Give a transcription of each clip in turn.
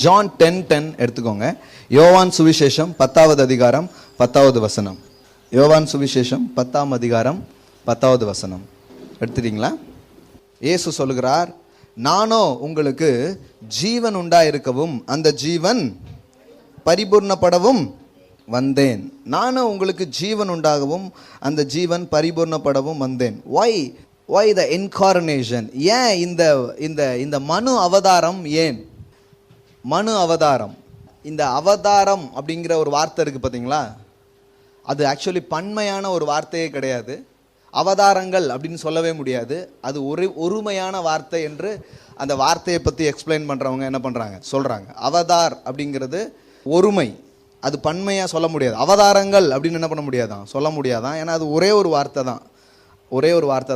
John 10:10 எடுத்துக்கோங்க. யோவான் சுவிசேஷம் 10வது அதிகாரம் 10வது வசனம். யோவான் சுவிசேஷம் 10ஆம் அதிகாரம் 10வது வசனம் எடுத்துட்டீங்களா? இயேசு சொல்லுகிறார், நானோ உங்களுக்கு ஜீவன் உண்டாயிருக்கவும் அந்த ஜீவன் பரிபூர்ணப்படவும் வந்தேன். நானும் உங்களுக்கு ஜீவன் உண்டாகவும் அந்த ஜீவன் பரிபூர்ணப்படவும் வந்தேன். why the incarnation? ஏன் இந்த மனு அவதாரம்? ஏன் மனு அவதாரம்? இந்த அவதாரம் அப்படிங்கிற ஒரு வார்த்தை இருக்கு பார்த்தீங்களா, அது ஆக்சுவலி பன்மையான ஒரு வார்த்தையே கிடையாது. அவதாரங்கள் அப்படின்னு சொல்லவே முடியாது. அது ஒருமையான வார்த்தை என்று அந்த வார்த்தையை பற்றி எக்ஸ்பிளைன் பண்ணுறவங்க என்ன பண்ணுறாங்க, சொல்கிறாங்க. அவதார் அப்படிங்கிறது ஒருமை, அது பன்மையாக சொல்ல முடியாது. அவதாரங்கள் அப்படின்னு என்ன பண்ண முடியாதான், சொல்ல முடியாதான். ஏன்னா அது ஒரே ஒரு வார்த்தை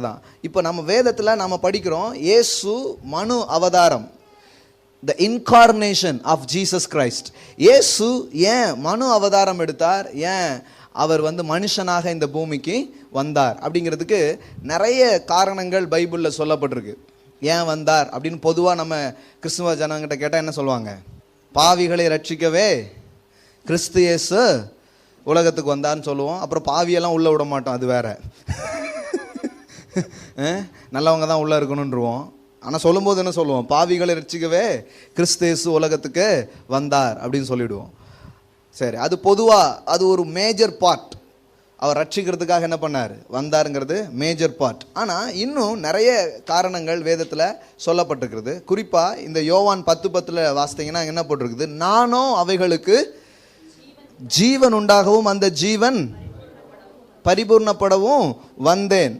தான். இப்போ நம்ம வேதத்தில் நம்ம படிக்கிறோம், இயேசு மனு அவதாரம், the incarnation of Jesus Christ. இயேசு ஏன் மனு அவதாரம் எடுத்தார், ஏன் அவர் மனுஷனாக இந்த பூமிக்கு வந்தார் அப்படிங்கிறதுக்கு நிறைய காரணங்கள் பைபிளில் சொல்லப்பட்டிருக்கு. ஏன் வந்தார் அப்படின்னு பொதுவாக நம்ம கிறிஸ்துவ ஜனங்கிட்ட கேட்டால் என்ன சொல்லுவாங்க? பாவிகளை ரட்சிக்கவே கிறிஸ்து இயேசு உலகத்துக்கு வந்தார்னு சொல்லுவோம். அப்புறம் பாவியெல்லாம் உள்ளே விட மாட்டோம், அது வேற. நல்லவங்க தான் உள்ளே இருக்கணுன்றவோம். ஆனால் சொல்லும்போது என்ன சொல்லுவோம்? பாவிகளை ரட்சிக்கவே கிறிஸ்து இயேசு உலகத்துக்கு வந்தார் அப்படின்னு சொல்லிவிடுவோம். சரி, அது பொதுவாக அது ஒரு மேஜர் பார்ட். அவர் ரட்சிக்கிறதுக்காக என்ன பண்ணார், வந்தாருங்கிறது மேஜர் பார்ட். ஆனால் இன்னும் நிறைய காரணங்கள் வேதத்தில் சொல்லப்பட்டிருக்கிறது. குறிப்பாக இந்த யோவான் 10:10 வாசித்தீங்கன்னா என்ன போட்டிருக்குது? நானும் அவைகளுக்கு ஜீவன் உண்டாகவும் அந்த ஜீவன் பரிபூர்ணப்படவும் வந்தேன்.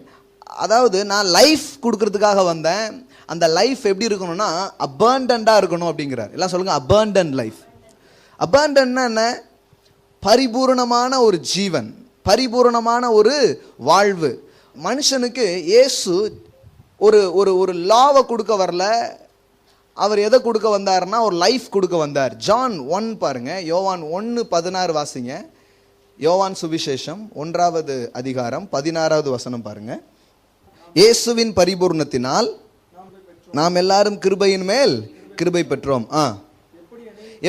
அதாவது நான் லைஃப் கொடுக்கறதுக்காக வந்தேன். அந்த லைஃப் எப்படி இருக்கணும்னா அபண்டன்டாக இருக்கணும் அப்படிங்கிறார். எல்லாம் சொல்லுங்க, அபண்டன்ட் லைஃப். அபண்டன்ட்னா என்ன? பரிபூர்ணமான ஒரு ஜீவன், பரிபூர்ணமான ஒரு வாழ்வு. மனுஷனுக்கு இயேசு ஒரு ஒரு லாவை கொடுக்க வரல. அவர் எதை கொடுக்க வந்தார்னா ஒரு லைஃப் கொடுக்க வந்தார். ஜான் 1 பாருங்க, யோவான் 1:16 வாசிங்க. யோவான் சுவிசேஷம் 1வது அதிகாரம் 16வது வசனம் பாருங்க. இயேசுவின் பரிபூர்ணத்தினால் நாம் எல்லாரும் கிருபையின் மேல் கிருபை பெற்றோம்.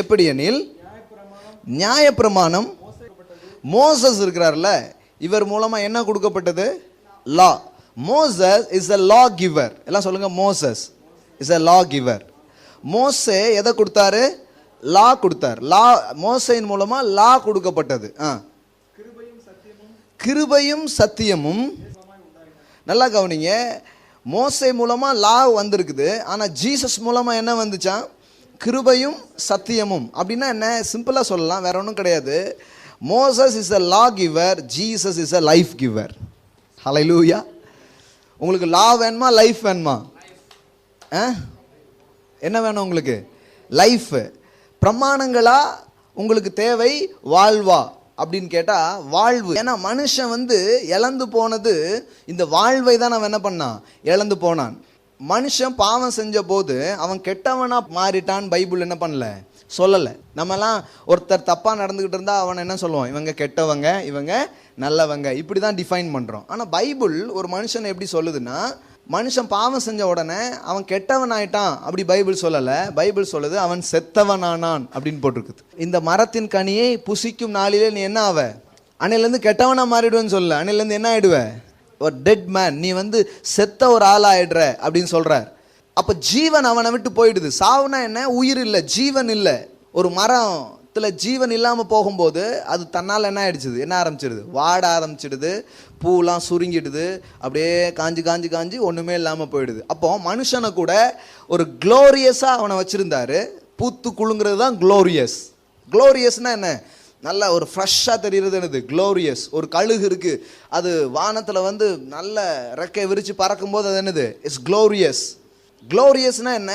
எப்படி எனில் நியாயப்பிரமாணம் மோசஸ் இருக்கிறார்ல, இவர் மூலமா என்ன கொடுக்கப்பட்டது? Law. Moses is a law giver. எல்லாம் சொல்லுங்க, Moses is a law giver. மோசே எதை கொடுத்தாரு? லா கொடுத்தார். லா, மோசையின் மூலமா லா கொடுக்கப்பட்டது. கிருபையும் சத்தியமும். நல்லா கவனிங்க, மோசே மூலமா லா வந்திருக்குது. ஆனா ஜீசஸ் மூலமா என்ன வந்துச்சான்? கிருபையும் சத்தியமும். அப்படின்னா என்ன? சிம்பிளா சொல்லலாம், வேற ஒன்றும் கிடையாது. Moses is a law giver, Jesus is a life giver. ஹல்லேலூயா. உங்களுக்கு லா வேணுமா, லைஃப் வேணுமா? என்ன வேணும் உங்களுக்கு? லைஃப். பிரமாணங்களா உங்களுக்கு தேவை வாழ்வா அப்படின்னு கேட்டா வாழ்வு. ஏன்னா மனுஷன் இழந்து போனது இந்த வாழ்வை தான் அவன் என்ன பண்ணான், இழந்து போனான். மனுஷன் பாவம் செஞ்ச போது அவன் கெட்டவனா மாறிட்டான். பைபிள் என்ன பண்ணல, சொல்லல. நம்மலாம் ஒருத்தர் தப்பா நடந்துகிட்டு இருந்தா அவன் என்ன சொல்லுவோம்? இவங்க கெட்டவங்க, இவங்க நல்லவங்க, இப்படிதான் டிஃபைன் பண்றோம். ஆனா பைபிள் ஒரு மனுஷனை எப்படி சொல்லுதுன்னா, மனுஷன் பாவம் செஞ்ச உடனே அவன் கெட்டவன் ஆயிட்டான் அப்படி பைபிள் சொல்லல. பைபிள் சொல்லுது அவன் செத்தவனானான் அப்படின்னு போட்டிருக்குது. இந்த மரத்தின் கனியை புசிக்கும் நாளிலே நீ என்ன ஆவ? அன்னையிலேருந்து கெட்டவனா மாறிடுவேன்னு சொல்ல, அன்னையிலேருந்து என்ன ஆயிடுவ? ஒரு டெட் மேன். நீ செத்த ஒரு ஆள் ஆயிடுற அப்படின்னு சொல்றார். அப்ப ஜீவன் அவனை விட்டு போயிடுது. சாவுனா என்ன? உயிர் இல்லை, ஜீவன் இல்லை. ஒரு மரத்துல ஜீவன் இல்லாம போகும்போது அது தன்னால் என்ன ஆயிடுச்சுது, என்ன ஆரம்பிச்சிடுது? வாட ஆரம்பிச்சிடுது, பூலாம் சுருங்கிடுது, அப்படியே காஞ்சி காஞ்சி காஞ்சி ஒண்ணுமே இல்லாம போயிடுது. அப்போ மனுஷனை கூட ஒரு குளோரியஸா அவனை வச்சிருந்தாரு. பூத்து குலுங்கிறது தான் குளோரியஸ். குளோரியஸ்னா என்ன? நல்ல ஒரு ஃப்ரெஷ்ஷாக தெரிகிறது. என்னது குளோரியஸ்? ஒரு கழுகு இருக்கு, அது வானத்தில் நல்ல ரெக்கை விரிச்சு பறக்கும்போது அது என்னது? It's glorious. குளோரியஸ்னா என்ன?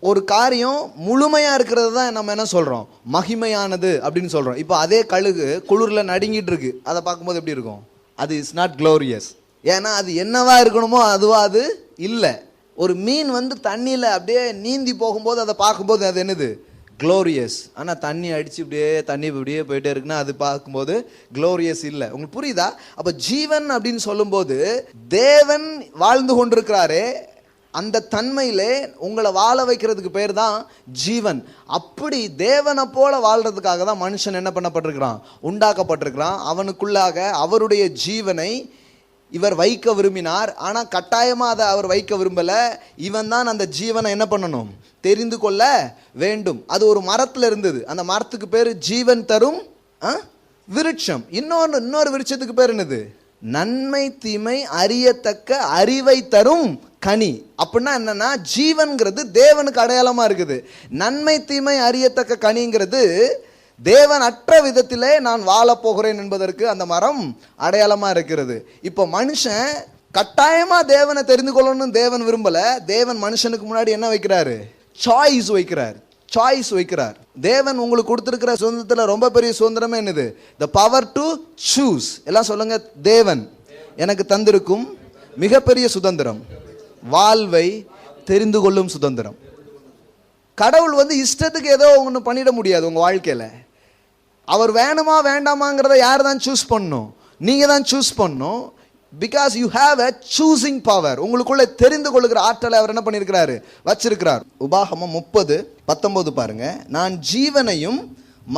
ஒரு காரியம் முழுமையா இருக்கிறது தான் நம்ம என்ன சொல்றோம்? மகிமையானது அப்படின்னு சொல்றோம். இப்போ அதே கழுகு குளிர்ல நடுங்கிட்டு இருக்கு, அதை பார்க்கும்போது எப்படி இருக்கும்? அது இஸ் நாட் குளோரியஸ். ஏன்னா அது என்னவா இருக்கணுமோ அதுவா அது இல்லை. ஒரு மீன் தண்ணியில் அப்படியே நீந்தி போகும்போது அதை பார்க்கும்போது அது என்னது? குளோரியஸ். ஆனால் தண்ணி அடித்து இப்படியே போயிட்டே இருக்குன்னா அது பார்க்கும்போது குளோரியஸ் இல்லை. உங்களுக்கு புரியுதா? அப்போ ஜீவன் அப்படின்னு சொல்லும்போது தேவன் வாழ்ந்து கொண்டிருக்கிறாரே, அந்த தன்மையிலே உங்களை வாழ வைக்கிறதுக்கு பேர் தான் ஜீவன். அப்படி தேவனை போல வாழ்றதுக்காக தான் மனுஷன் என்ன பண்ணப்பட்டிருக்கிறான், உண்டாக்கப்பட்டிருக்கிறான். அவனுக்குள்ளாக அவருடைய ஜீவனை இவர் வைக்க விரும்பினார். ஆனால் கட்டாயமாக அதை அவர் வைக்க விரும்பலை. இவன் தான் அந்த ஜீவனை என்ன பண்ணணும், தெரிந்து கொள்ள வேண்டும். அது ஒரு மரத்தில் இருந்தது. அந்த மரத்துக்கு பேர் ஜீவன் தரும் விருட்சம். இன்னொரு விருட்சத்துக்கு பேர் என்னது, நன்மை தீமை அறியத்தக்க அறிவை தரும் கனி. அப்படின்னா என்னன்னா, ஜீவன்கிறது தேவனுக்கு அடையாளமா இருக்குது. நன்மை தீமை அறியத்தக்க கனிங்கிறது தேவன் அற்ற விதத்திலே நான் வாழ போகிறேன் என்பதற்கு அந்த மரம் அடையாளமா இருக்கிறது. இப்போ மனுஷன் கட்டாயமா தேவனை தெரிந்து கொள்ளணும்னு தேவன் விரும்பல. தேவன் மனுஷனுக்கு முன்னாடி என்ன வைக்கிறாரு, சாய்ஸ் வைக்கிறார். தேவன் உங்களுக்கு கொடுத்திருக்கிற சுதந்திரத்தில் ரொம்ப பெரிய சுதந்திரமே என்னது, the power to choose. எல்லாம் சொல்லுங்க, தேவன் எனக்கு தந்திருக்கும் மிகப்பெரிய சுதந்திரம் வாழ்வை தெரிந்து கொள்ளும் சுதந்திரம். கடவுள் இஷ்டத்துக்கு ஏதோ ஒன்று பண்ணிட முடியாது உங்க வாழ்க்கையில. அவர் வேணுமா வேண்டாமாங்கிறத யார் தான் சூஸ் பண்ணணும், நீங்க தான் சூஸ் பண்ணணும். Because you have a choosing power. உங்களுக்குள்ள தெரிந்து கொள்ளுகிற ஆற்றலை அவர் என்ன பண்ணியிருக்கிறாரு, வச்சிருக்கிறார். உபாகமம் 30:19 பாருங்க. நான் ஜீவனையும்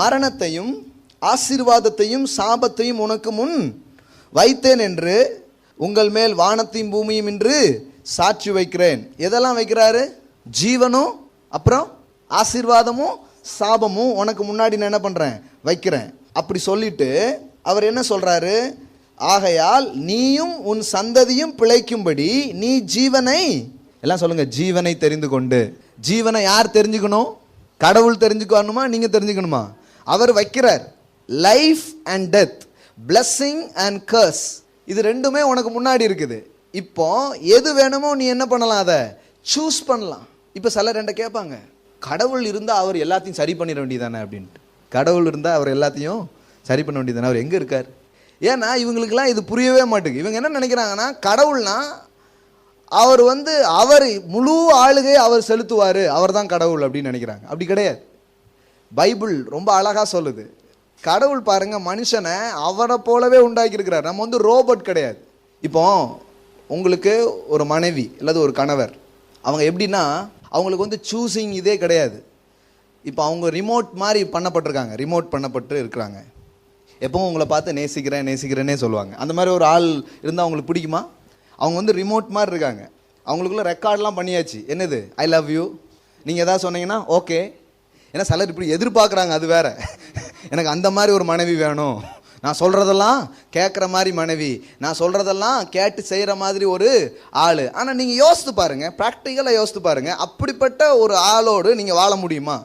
மரணத்தையும் ஆசீர்வாதத்தையும் சாபத்தையும் உனக்கு முன் வைத்தேன் என்று உங்கள் மேல் வானத்தையும் பூமியும் என்று சாட்சி வைக்கிறேன். எதெல்லாம் வைக்கிறாரு, ஜீவனும் அப்புறம் ஆசீர்வாதமும் சாபமும் உனக்கு முன்னாடி நான் என்ன பண்றேன், வைக்கிறேன். அப்படி சொல்லிட்டு அவர் என்ன சொல்றாரு, ஆகையால் நீயும் உன் சந்ததியும் பிழைக்கும்படி நீ ஜீவனை, எல்லாம் சொல்லுங்க, ஜீவனை தெரிந்து கொண்டு. ஜீவனை யார் தெரிஞ்சுக்கணும், கடவுள் தெரிஞ்சுக்கணுமா, நீங்க தெரிஞ்சுக்கணுமா? அவர் வைக்கிறார். Life and death, blessing and கர்ஸ், இது ரெண்டுமே உனக்கு முன்னாடி இருக்குது. இப்போ எது வேணுமோ நீ என்ன பண்ணலாம், அதை சூஸ் பண்ணலாம். இப்போ சிலர் என்கிட்ட கேட்பாங்க, கடவுள் இருந்தால் அவர் எல்லாத்தையும் சரி பண்ணிட வேண்டியதானே அப்படின்ட்டு. கடவுள் இருந்தால் அவர் எல்லாத்தையும் சரி பண்ண வேண்டியதானே, அவர் எங்கே இருக்கார்? ஏன்னா இவங்களுக்கெல்லாம் இது புரியவே மாட்டேங்குது. இவங்க என்ன நினைக்கிறாங்கன்னா, கடவுள்னா அவர் அவர் முழு ஆளுகையை அவர் செலுத்துவார், அவர் தான் கடவுள் அப்படின்னு நினைக்கிறாங்க. அப்படி கிடையாது. பைபிள் ரொம்ப அழகாக சொல்லுது, கடவுள் பாருங்க மனுஷனை அவரை போலவே உண்டாக்கியிருக்கிறார். நம்ம ரோபோட் கிடையாது. இப்போ உங்களுக்கு ஒரு மனைவி அல்லது ஒரு கணவர், அவங்க எப்படின்னா அவங்களுக்கு சூஸிங் இதே கிடையாது. இப்போ அவங்க ரிமோட் மாதிரி பண்ணப்பட்டிருக்காங்க, ரிமோட் பண்ணப்பட்டு இருக்கிறாங்க. எப்பவும் உங்களை பார்த்து நேசிக்கிறேன்னே சொல்லுவாங்க. அந்த மாதிரி ஒரு ஆள் இருந்தால் அவங்களுக்கு பிடிக்குமா? அவங்க ரிமோட் மாதிரி இருக்காங்க. அவங்களுக்குள்ள ரெக்கார்ட்லாம் பண்ணியாச்சு. என்னது, ஐ லவ் யூ, நீங்கள் எதாவது சொன்னீங்கன்னா ஓகே. ஏன்னா சிலர் இப்படி எதிர்பார்க்குறாங்க, அது வேற. எனக்கு அந்த மாதிரி ஒரு மனைவி வேணும், நான் சொல்கிறதெல்லாம் கேட்குற மாதிரி மனைவி, நான் சொல்கிறதெல்லாம் கேட்டு செய்கிற மாதிரி ஒரு ஆள். ஆனால் நீங்கள் யோசித்து பாருங்கள், ப்ராக்டிக்கலாக யோசித்து பாருங்கள், அப்படிப்பட்ட ஒரு ஆளோடு நீங்கள் வாழ முடியுமா?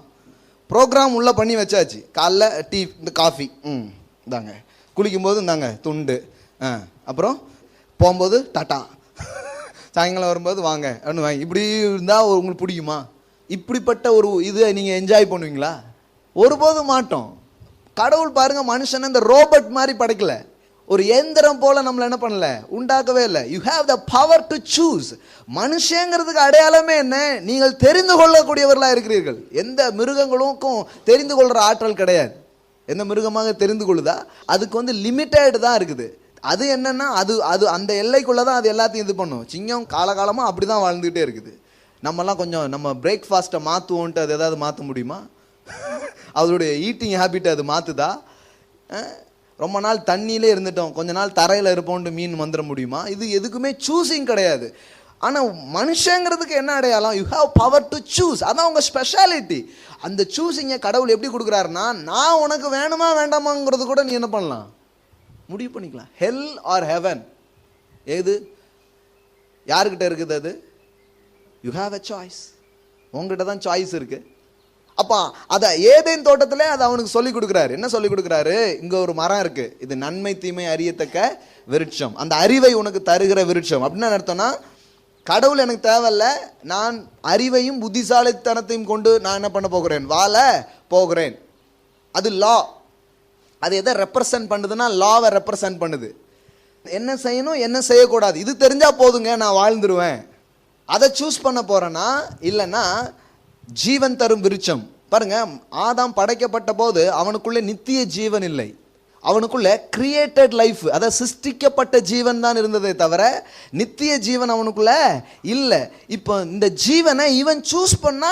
ப்ரோக்ராம் உள்ளே பண்ணி வச்சாச்சு. காலைல டீ, இந்த காஃபி, இந்தாங்க. குளிக்கும்போது இந்தாங்க துண்டு, அப்புறம் போகும்போது டாட்டா, சாயங்காலம் வரும்போது வாங்க அப்படின்னு வாங்கி, இப்படி இருந்தால் உங்களுக்கு பிடிக்குமா? இப்படிப்பட்ட ஒரு இதை நீங்கள் என்ஜாய் பண்ணுவீங்களா? ஒருபோதும் மாட்டோம். கடவுள் பாருங்க மனுஷன் இந்த ரோபோட் மாதிரி படைக்கல, ஒரு இயந்திரம் போல நம்மள என்ன பண்ணல, உண்டாக்கவே இல்லை. You have the power to choose. மனுஷங்கிறதுக்கு அடையாளமே என்ன, நீங்கள் தெரிந்து கொள்ளக்கூடியவர்களா இருக்கிறீர்கள். எந்த மிருகங்களுக்கும் தெரிந்து கொள்ற ஆற்றல் கிடையாது. எந்த மிருகமாக தெரிந்து கொள்ளுதா, அதுக்கு லிமிட்டட் தான் இருக்குது. அது என்னன்னா அது அது அந்த எல்லைக்குள்ளதான் அது எல்லாத்தையும் இது பண்ணும். சிங்கம் காலகாலமா அப்படிதான் வாழ்ந்துகிட்டே இருக்குது. நம்மலாம் கொஞ்சம் நம்ம பிரேக்ஃபாஸ்ட்டை மாற்றுவோன்ட்டு அது ஏதாவது மாற்ற முடியுமா? அதோடைய ஈட்டிங் ஹேபிட் அது மாற்றுதா? ரொம்ப நாள் தண்ணியிலே இருந்துட்டோம், கொஞ்ச நாள் தரையில் இருப்போன்ட்டு மீன் வந்துட முடியுமா? இது எதுக்குமே சூஸிங் கிடையாது. ஆனால் மனுஷங்கிறதுக்கு என்ன அடையாளம், you have power to choose. அதான் உங்கள் ஸ்பெஷாலிட்டி. அந்த சூஸிங்கை கடவுள் எப்படி கொடுக்குறாருன்னா, நான் உனக்கு வேணுமா வேண்டாமாங்கிறது கூட நீ என்ன பண்ணலாம், முடிவு பண்ணிக்கலாம். ஹெல் ஆர் ஹெவன், எது யாருக்கிட்ட இருக்குது? அது யூ ஹாவ் அ சாய்ஸ். உங்ககிட்ட தான் சாய்ஸ் இருக்கு. அப்பா அதை ஏதேன் தோட்டத்தில் அதை அவனுக்கு சொல்லி கொடுக்குறாரு. என்ன சொல்லி கொடுக்குறாரு, இங்கே ஒரு மரம் இருக்கு, இது நன்மை தீமை அறியத்தக்க விருட்சம், அந்த அறிவை உனக்கு தருகிற விருட்சம். அப்படின்னு அர்த்தம்னா, கடவுள் எனக்கு தேவையில்ல, நான் அறிவையும் புத்திசாலித்தனத்தையும் கொண்டு நான் என்ன பண்ண போகிறேன், வாழ போகிறேன். அது லா. அது எதை ரெப்ரசன்ட் பண்ணுதுன்னா, லாவை ரெப்ரசன்ட் பண்ணுது. என்ன செய்யணும் என்ன செய்யக்கூடாது இது தெரிஞ்சா போதுங்க, நான் வாழ்ந்துருவேன். அதை சூஸ் பண்ண போறேன்னா, இல்லைன்னா ஜீவன் தரும் விருட்சம். பாருங்க, ஆதாம் படைக்கப்பட்ட போது அவனுக்குள்ளே நித்திய ஜீவன் இல்லை. அவனுக்குள்ள கிரியேட்டட் லைஃப், அதாவது சிருஷ்டிக்கப்பட்ட ஜீவன் தான் இருந்ததே தவிர நித்திய ஜீவன் அவனுக்குள்ள இல்லை. இப்போ இந்த ஜீவனை இவன் சூஸ் பண்ணா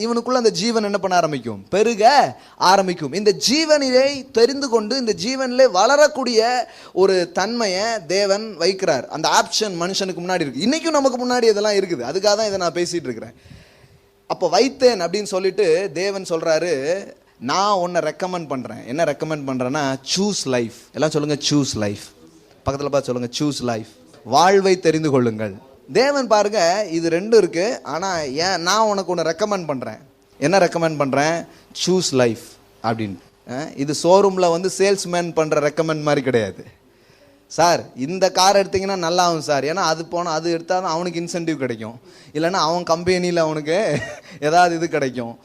இவனுக்குள்ள அந்த ஜீவன் என்ன பண்ண ஆரம்பிக்கும்? பெருக ஆரம்பிக்கும். இந்த ஜீவனிலே தெரிந்து கொண்டு இந்த ஜீவனிலே வளரக்கூடிய ஒரு தன்மையை தேவன் வைக்கிறார். அந்த ஆப்ஷன் மனுஷனுக்கு முன்னாடி இருக்கு. இன்னைக்கும் நமக்கு முன்னாடி இதெல்லாம் இருக்குது. அதுக்காக தான் இதை நான் பேசிட்டு இருக்கிறேன். அப்போ வைத்தேன் அப்படின்னு சொல்லிட்டு தேவன் சொல்றாரு, நான் உன்னை ரெக்கமெண்ட் பண்ணுறேன். என்ன ரெக்கமெண்ட் பண்ணுறேன்னா, சூஸ் லைஃப். எல்லாம் சொல்லுங்கள், சூஸ் லைஃப். பக்கத்தில் பார்த்து சொல்லுங்கள், சூஸ் லைஃப். வாழ்வை தெரிந்து கொள்ளுங்கள். தேவன் பாருங்க, இது ரெண்டும் இருக்குது. ஆனால் ஏன் நான் உனக்கு ஒன்று ரெக்கமெண்ட் பண்ணுறேன். என்ன ரெக்கமெண்ட் பண்ணுறேன்? சூஸ் லைஃப் அப்படின்னு. இது ஷோரூமில் வந்து சேல்ஸ்மேன் பண்ணுற ரெக்கமெண்ட் மாதிரி கிடையாது. சார் இந்த கார் எடுத்திங்கன்னா நல்லா ஆகும் சார், ஏன்னா அது போனால் அது எடுத்தால் தான் அவனுக்கு இன்சென்டிவ் கிடைக்கும், இல்லைன்னா அவன் கம்பெனியில் அவனுக்கு ஏதாவது இது கிடைக்கும்.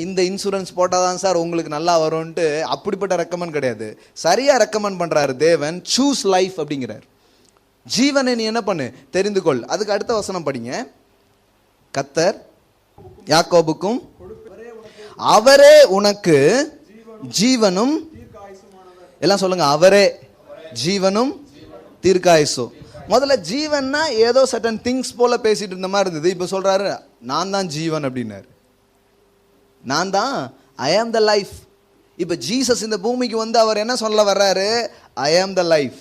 இந்த இன்சூரன்ஸ் போட்டால் தான் சார் உங்களுக்கு நல்லா வரும்ன்ட்டு அப்படிப்பட்ட ரெக்கமெண்ட் கிடையாது. சரியாக ரெக்கமெண்ட் பண்ணுறாரு தேவன். சூஸ் லைஃப் அப்படிங்கிறார். ஜீவனை நீ என்ன பண்ணு? தெரிந்து கொள். அதுக்கு அடுத்த வசனம் படிங்க. கர்த்தர் யாக்கோபுக்கும் அவரே உனக்கு ஜீவனும், எல்லாம் சொல்லுங்க, அவரே ஜீவனும் தீர்க்காயுசோ. முதல்ல ஜீவன்னா ஏதோ சர்டன் திங்ஸ் போல பேசிட்டு இருந்த மாதிரி இருந்தது. இப்போ சொல்றாரு, நான் தான் ஜீவன் அப்படின்னாரு. நான் தான், ஐ ஆம் த லைஃப். இப்போ ஜீசஸ் இந்த பூமிக்கு வந்து அவர் என்ன சொல்ல வர்றாரு? ஐ ஆம் த லைஃப்,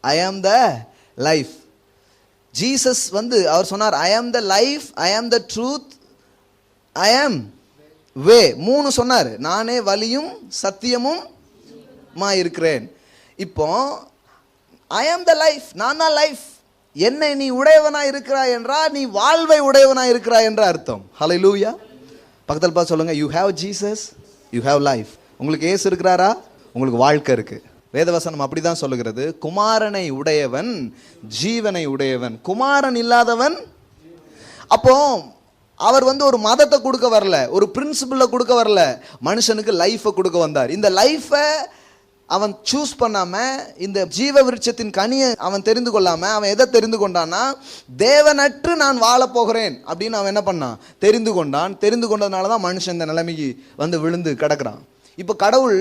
ஐ ஆம் த லைஃப். ஜீசஸ் வந்து அவர் சொன்னார், ஐ ஆம் த லைஃப், ஐ ஆம் த ட்ரூத், ஐ ஆம் வே. 3 சொன்னார். நானே வழியும் சத்தியமும் இருக்கிறேன். இப்போ ஐ ஆம் த லைஃப், நான் தான் லைஃப். என்னை நீ உடையவனா இருக்கிறாய் என்றால் நீ வாழ்வை உடையவனா இருக்கிறாய் என்ற அர்த்தம். ஹல்லேலூயா. பக்கத்தில் பார்த்து சொல்லுங்க, you have Jesus, you have life. உங்களுக்கு இயேசு இருக்கிறாரா? உங்களுக்கு வாழ்க்கை இருக்கு. வேதவசனம் அப்படிதான் சொல்லுகிறது. குமாரனை உடையவன் ஜீவனை உடையவன், குமாரன் இல்லாதவன். அப்போ அவர் வந்து ஒரு மதத்தை கொடுக்க வரல, ஒரு பிரின்சிபிளை கொடுக்க வரல, மனுஷனுக்கு லைஃபை கொடுக்க வந்தார். இந்த லைஃபை அவன் சூஸ் பண்ணாம, இந்த ஜீவ விருட்சத்தின் கனியை அவன் தெரிந்து கொள்ளாம, அவன் எதை தெரிந்து கொண்டான்னா, தேவனற்று நான் வாழ போகிறேன் அப்படின்னு அவன் என்ன பண்ணான்? தெரிந்து கொண்டான். தெரிந்து கொண்டதுனால தான் மனுஷன் இந்த நிலைமைக்கு வந்து விழுந்து கிடக்கிறான். இப்போ கடவுள்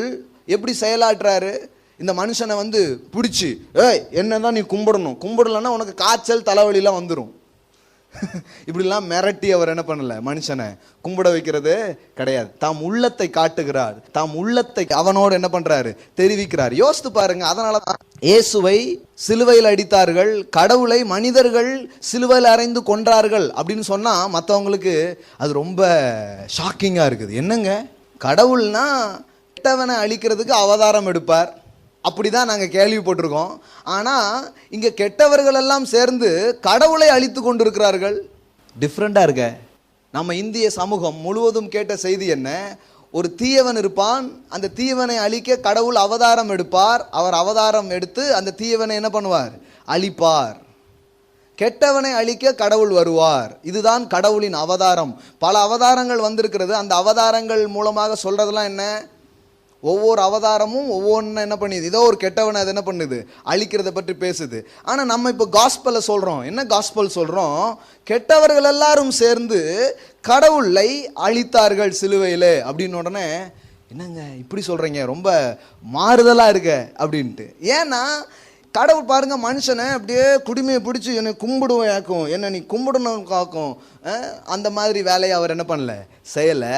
எப்படி செயலாற்றுறாரு? இந்த மனுஷனை வந்து பிடிச்சி, என்னதான் நீ கும்பிடணும், கும்பிடலன்னா உனக்கு காய்ச்சல் தலைவலிலாம் வந்துடும், இப்படிலாம் மிரட்டி அவர் என்ன பண்ணல, மனுஷனை கும்பிட வைக்கிறது கிடையாது. தாம் உள்ளத்தை காட்டுகிறார், தாம் உள்ளத்தை அவனோடு என்ன பண்றாரு? தெரிவிக்கிறார். யோசித்து பாருங்க. அதனாலதான் இயேசுவை சிலுவையில் அடித்தார்கள், கடவுளை மனிதர்கள் சிலுவையில் அறைந்து கொன்றார்கள் அப்படின்னு சொன்னா மற்றவங்களுக்கு அது ரொம்ப ஷாக்கிங்கா இருக்குது. என்னங்க, கடவுள்னா கெட்டவனை அழிக்கிறதுக்கு அவதாரம் எடுப்பார், அப்படிதான் நாங்கள் கேள்விப்பட்டிருக்கோம். ஆனால் இங்கே கெட்டவர்கள் எல்லாம் சேர்ந்து கடவுளை அழித்து கொண்டிருக்கிறார்கள். டிஃப்ரெண்டாக இருக்க. நம்ம இந்திய சமூகம் முழுவதும் கேட்ட செய்தி என்ன? ஒரு தீயவன் இருப்பான், அந்த தீயவனை அழிக்க கடவுள் அவதாரம் எடுப்பார், அவர் அவதாரம் எடுத்து அந்த தீயவனை என்ன பண்ணுவார்? அழிப்பார். கெட்டவனை அழிக்க கடவுள் வருவார். இதுதான் கடவுளின் அவதாரம். பல அவதாரங்கள் வந்திருக்கிறது. அந்த அவதாரங்கள் மூலமாக சொல்றதெல்லாம் என்ன? ஒவ்வொரு அவதாரமும் ஒவ்வொன்று என்ன பண்ணுது? ஏதோ ஒரு கெட்டவனை அது என்ன பண்ணுது? அழிக்கிறத பற்றி பேசுது. ஆனால் நம்ம இப்போ காஸ்பலை சொல்கிறோம். என்ன காஸ்பல் சொல்கிறோம்? கெட்டவர்கள் எல்லாரும் சேர்ந்து கடவுளை அழித்தார்கள் சிலுவையில் அப்படின்னு. உடனே என்னங்க இப்படி சொல்கிறீங்க, ரொம்ப மாறுதலாக இருக்க அப்படின்ட்டு. ஏன்னா கடவுள் பாருங்க, மனுஷனை அப்படியே குடிமையை பிடிச்சி என்னை கும்பிடுவாக்கும், என்னை நீ கும்பிடணும் காக்கும், அந்த மாதிரி வேலையை அவர் என்ன பண்ணல, செய்யலை.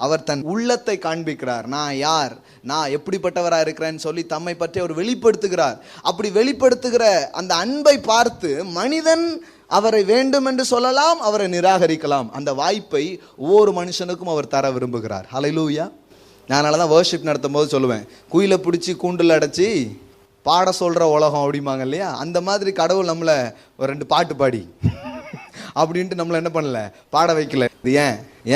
அவர் தன் உள்ளத்தை காண்பிக்கிறார். நான் யார், நான் எப்படிப்பட்டவராக இருக்கிறேன்னு சொல்லி தம்மை பற்றி அவர் வெளிப்படுத்துகிறார். அப்படி வெளிப்படுத்துகிற அந்த அன்பை பார்த்து மனிதன் அவரை வேண்டும் என்று சொல்லலாம், அவரை நிராகரிக்கலாம். அந்த வாய்ப்பை ஒவ்வொரு மனுஷனுக்கும் அவர் தர விரும்புகிறார். ஹல்லேலூயா. அதனால தான் வர்ஷிப் நடத்தும் போது சொல்லுவேன், குயிலை பிடிச்சி கூண்டில் அடைச்சி பாட சொல்கிற உலகம் அப்படிம்பாங்க இல்லையா? அந்த மாதிரி கடவுள் நம்மளை ஒரு 2 பாட்டு பாடி அப்படின்ட்டு நம்மளை என்ன பண்ணல, பாட வைக்கல. இது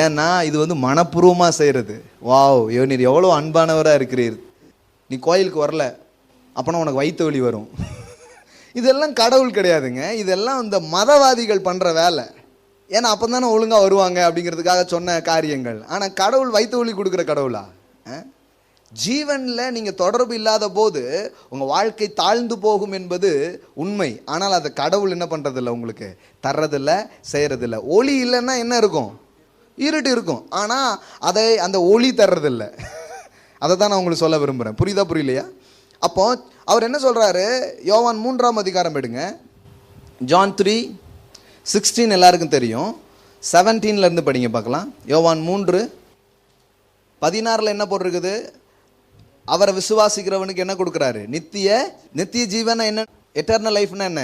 ஏன்னா இது வந்து மனப்பூர்வமாக செய்கிறது. வாவ், நீர் எவ்வளோ அன்பானவராக இருக்கிறீர், நீ கோயிலுக்கு வரல அப்போனா உனக்கு வயிற்று வலி வரும். இதெல்லாம் கடவுள் கிடையாதுங்க. இதெல்லாம் இந்த மதவாதிகள் பண்ணுற வேலை. ஏன்னா அப்போ தானே ஒழுங்காக வருவாங்க அப்படிங்கிறதுக்காக சொன்ன காரியங்கள். ஆனால் கடவுள் வயிற்று வலி கொடுக்குற கடவுளா? ஜீவனில் நீங்கள் தொடர்பு இல்லாத போது உங்கள் வாழ்க்கை தாழ்ந்து போகும் என்பது உண்மை. ஆனால் அதை கடவுள் என்ன பண்ணுறதில்ல, உங்களுக்கு தர்றதில்ல, செய்கிறதில்ல. ஒளி இல்லைன்னா என்ன இருக்கும்? இருட்டு இருக்கும். ஆனால் அதை அந்த ஒளி தர்றதில்லை. அதை தான் நான் உங்களுக்கு சொல்ல விரும்புகிறேன். புரியுதா புரியலையா? அப்போ அவர் என்ன சொல்கிறாரு, யோவான் 3ஆம் அதிகாரம் எடுங்க. John 3:16 எல்லாருக்கும் தெரியும். 17 படிங்க பார்க்கலாம். யோவான் 3:16 என்ன போட்டிருக்குது? அவரை விசுவாசிக்கிறவனுக்கு என்ன கொடுக்குறாரு? நித்திய ஜீவனை. என்ன எட்டர்னல் லைஃப்னா என்ன?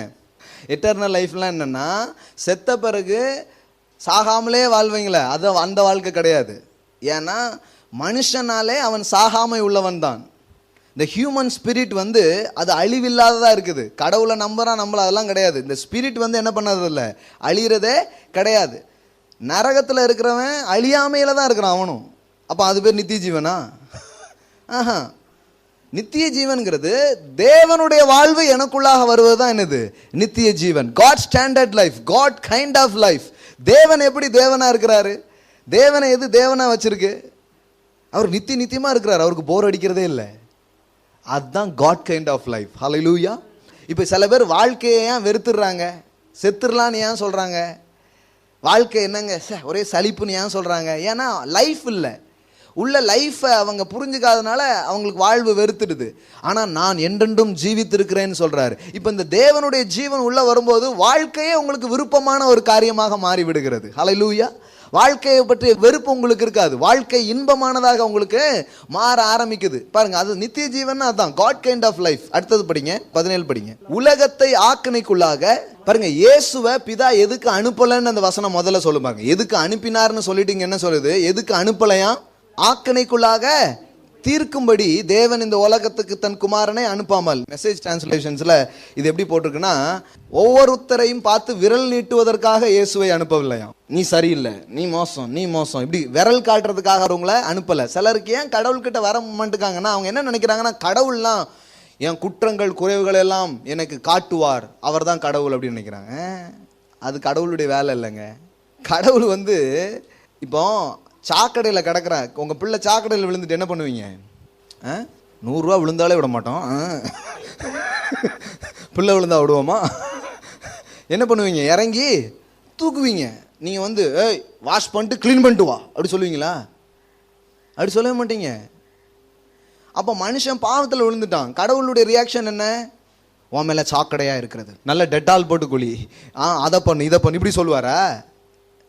எட்டர்னல் லைஃப்லாம் என்னன்னா, செத்த பிறகு சாகாமலே வாழ்வீங்களே, அது அந்த வாழ்க்கை கிடையாது. ஏன்னா மனுஷனாலே அவன் சாகாமை உள்ளவன் தான். இந்த ஹியூமன் ஸ்பிரிட் வந்து அது அழிவில்லாததாக இருக்குது. கடவுளை நம்புறான் நம்மள, அதெல்லாம் கிடையாது. இந்த ஸ்பிரிட் வந்து என்ன பண்ணதில்லை, அழிகிறதே கிடையாது. நரகத்தில் இருக்கிறவன் அழியாமையில தான் இருக்கிறான் அவனும். அப்போ அது பேர் நித்திய ஜீவனா? ஆஹா. நித்திய ஜீவன்கிறது தேவனுடைய வாழ்வு எனக்குள்ளாக வருவது தான் என்னது? நித்திய ஜீவன். God standard life, God kind of life. தேவன் எப்படி தேவனா இருக்கிறாரு? தேவனை எது தேவனா வச்சிருக்கு? அவர் நித்தியமா இருக்கிறார், அவருக்கு போர் அடிக்கிறதே இல்லை. அதுதான் காட் கைண்ட் ஆஃப் லைஃப். ஹல்லேலூயா. இப்போ சில பேர் வாழ்க்கையை ஏன் வெறுத்துடுறாங்க, செத்துடலான்னு ஏன் சொல்றாங்க? வாழ்க்கை என்னங்க ஒரே சலிப்புன்னு ஏன் சொல்றாங்க? ஏன்னா லைஃப் இல்லை, உள்ள லைஃப்பை அவங்க புரிஞ்சுக்காதனால அவங்களுக்கு வாழ்வு வெறுத்துடுது. ஆனால் நான் என்றென்றும் ஜீவித்திருக்கிறேன்னு சொல்றாரு. இப்போ இந்த தேவனுடைய ஜீவன் உள்ள வரும்போது வாழ்க்கையே உங்களுக்கு விருப்பமான ஒரு காரியமாக மாறி விடுகிறது. ஹல்லேலூயா. வாழ்க்கையை பற்றிய வெறுப்பு உங்களுக்கு இருக்காது, வாழ்க்கை இன்பமானதாக உங்களுக்கு மாற ஆரம்பிக்குது. பாருங்க, அது நித்திய ஜீவன், அதுதான் காட் கைண்ட் ஆஃப் லைஃப். அடுத்தது படிங்க, 17 படிங்க. உலகத்தை ஆக்கினைக்குள்ளாக, பாருங்க, இயேசுவை பிதா எதுக்கு அனுப்பலன்னு அந்த வசனம் முதல்ல சொல்லு பாருங்க. எதுக்கு அனுப்பினார்னு சொல்லிட்டீங்க, என்ன சொல்லுது? எதுக்கு அனுப்பலையா? ஆக்கினைக்குள்ளாக தீர்க்கும்படி தேவன் இந்த உலகத்துக்கு தன் குமாரனை அனுப்பாமல். மெசேஜ் டிரான்ஸ்லேஷன்ஸ்ல இது எப்படி போட்டிருக்குன்னா, ஒவ்வொருத்தரையும் பார்த்து விரல் நீட்டுவதற்காக இயேசுவை அனுப்பவில்லையாம். நீ சரியில்லை, நீ மோசம், நீ மோசம், இப்படி விரல் காட்டுறதுக்காக அவங்கள அனுப்பல. சிலருக்கு ஏன் கடவுள்கிட்ட வர மாட்டேங்காங்கன்னா, அவங்க என்ன நினைக்கிறாங்கன்னா, கடவுள்லாம் என் குற்றங்கள் குறைவுகள் எல்லாம் எனக்கு காட்டுவார், அவர் தான் கடவுள் அப்படின்னு நினைக்கிறாங்க. அது கடவுளுடைய வேலை இல்லைங்க. கடவுள் வந்து இப்போ சாக்கடையில் கிடக்குற உங்கள் பிள்ளை சாக்கடையில் விழுந்துட்டு என்ன பண்ணுவீங்க? 100 ரூபா விழுந்தாலே விட மாட்டோம். பிள்ளை விழுந்தா விடுவோமா? என்ன பண்ணுவீங்க? இறங்கி தூக்குவீங்க. நீங்கள் வந்து வாஷ் பண்ணிட்டு க்ளீன் பண்ணிட்டு வா அப்படி சொல்லுவீங்களா? அப்படி சொல்லவே மாட்டீங்க. அப்போ மனுஷன் பாவத்தில் விழுந்துட்டான், கடவுளுடைய ரியாக்ஷன் என்ன? உன் மேலே சாக்கடையாக இருக்கிறது, நல்ல டெட்டால் போட்டு குழி, அதை பண்ணு இதை பண்ணு, இப்படி சொல்லுவாரா?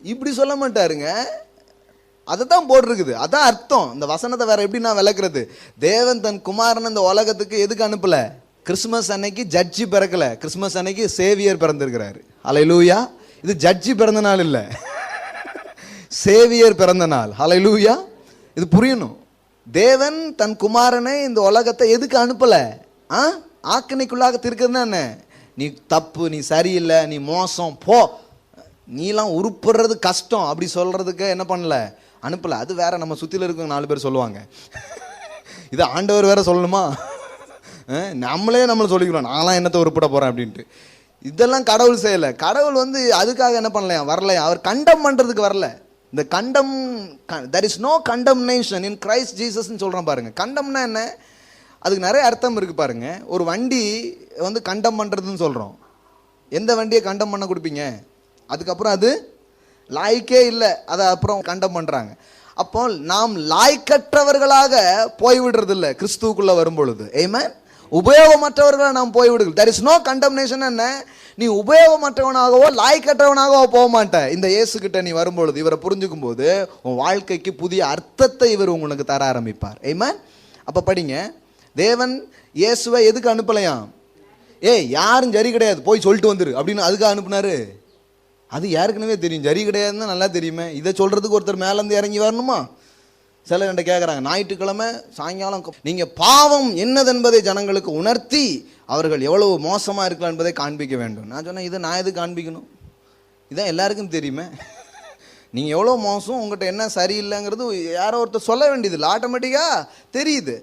இப்படி சொல்ல மாட்டாருங்க. அதை தான் போட்டிருக்குது. அதான் அர்த்தம். இந்த வசனத்தை வேற எப்படி நான் விளக்குறது? தேவன் தன் குமாரன் இந்த உலகத்துக்கு எதுக்கு அனுப்பல? கிறிஸ்துமஸ் அன்னைக்கு ஜட்ஜி பிறக்கல, கிறிஸ்துமஸ் அன்னைக்கு சேவியர் பிறந்திருக்கிறாரு. ஹல்லேலூயா. இது ஜட்ஜி பிறந்த நாள் இல்லை, சேவியர் பிறந்த நாள். ஹல்லேலூயா. இது புரியணும். தேவன் தன் குமாரனை இந்த உலகத்தை எதுக்கு அனுப்பல? ஆக்கினைக்குள்ளாக தீர்க்கிறதுனா என்ன? நீ தப்பு, நீ சரியில்லை, நீ மோசம், போ, நீலாம் உருப்படுறது கஷ்டம் அப்படி சொல்றதுக்கு என்ன பண்ணல, அனுப்பல. அது வேற, நம்ம சுத்தில இருக்க 4 பேர் சொல்லுவாங்க. இது ஆண்டவர் வேற சொல்லணுமா? நம்மளே நம்மளை சொல்லிக்கிறோம், நான்லாம் என்னத்தை உருப்பட போறேன் அப்படின்ட்டு. இதெல்லாம் கடவுள் செய்யல. கடவுள் வந்து அதுக்காக என்ன பண்ணலையா, வரலையா, அவர் கண்டம் பண்றதுக்கு வரல. இந்த கண்டம், there is no condemnation in Christ Jesus சொல்றேன் பாருங்க. கண்டம்னா என்ன? அதுக்கு நிறைய அர்த்தம் இருக்கு பாருங்க. ஒரு வண்டி வந்து கண்டம் பண்றதுன்னு சொல்றோம். எந்த வண்டியை கண்டம் பண்ண கொடுப்பீங்க? அதுக்கப்புறம் அது லாய்க்கே இல்லை, அதை அப்புறம் கண்டம் பண்றாங்க. அப்போ நாம் லாய்க்கற்றவர்களாக போய்விடுறது இல்லை கிறிஸ்துவுக்குள்ள வரும் பொழுது. ஆமென். உபயோகமற்றவர்களாக நாம் போய்விடுங்கள். there is no condemnation. என்ன? நீ உபயோகமற்றவனாகவோ லாய்க்கற்றவனாகவோ போக மாட்டேன். இந்த இயேசு கிட்ட நீ வரும்பொழுது, இவரை புரிஞ்சுக்கும் போது உன் வாழ்க்கைக்கு புதிய அர்த்தத்தை இவர் உங்களுக்கு தர ஆரம்பிப்பார். ஆமென். அப்ப படிங்க, தேவன் இயேசுவை எதுக்கு அனுப்பலையாம்? யாரும் ஜரி கிடையாது, போய் சொல்லிட்டு வந்துரு அப்படின்னு அதுக்கு அனுப்புனாரு. அது யாருக்குனவே தெரியும், ஜரி கிடையாதுன்னு நல்லா தெரியுமே. இதை சொல்றதுக்கு ஒருத்தர் மேலேருந்து இறங்கி வரணுமா? சிலர் என்கிட்ட கேட்குறாங்க, ஞாயிற்றுக்கிழமை சாயங்காலம் நீங்கள் பாவம் என்னதென்பதை ஜனங்களுக்கு உணர்த்தி அவர்கள் எவ்வளவு மோசமாக இருக்கலாம் என்பதை காண்பிக்க வேண்டும். நான் சொன்னேன், இதை நான் எது காண்பிக்கணும்? இதான் எல்லாருக்கும் தெரியுமே. நீங்கள் எவ்வளோ மோசம், உங்கள்கிட்ட என்ன சரியில்லைங்கிறது யாரோ ஒருத்தர் சொல்ல வேண்டியதில்லை, ஆட்டோமேட்டிக்காக தெரியுது.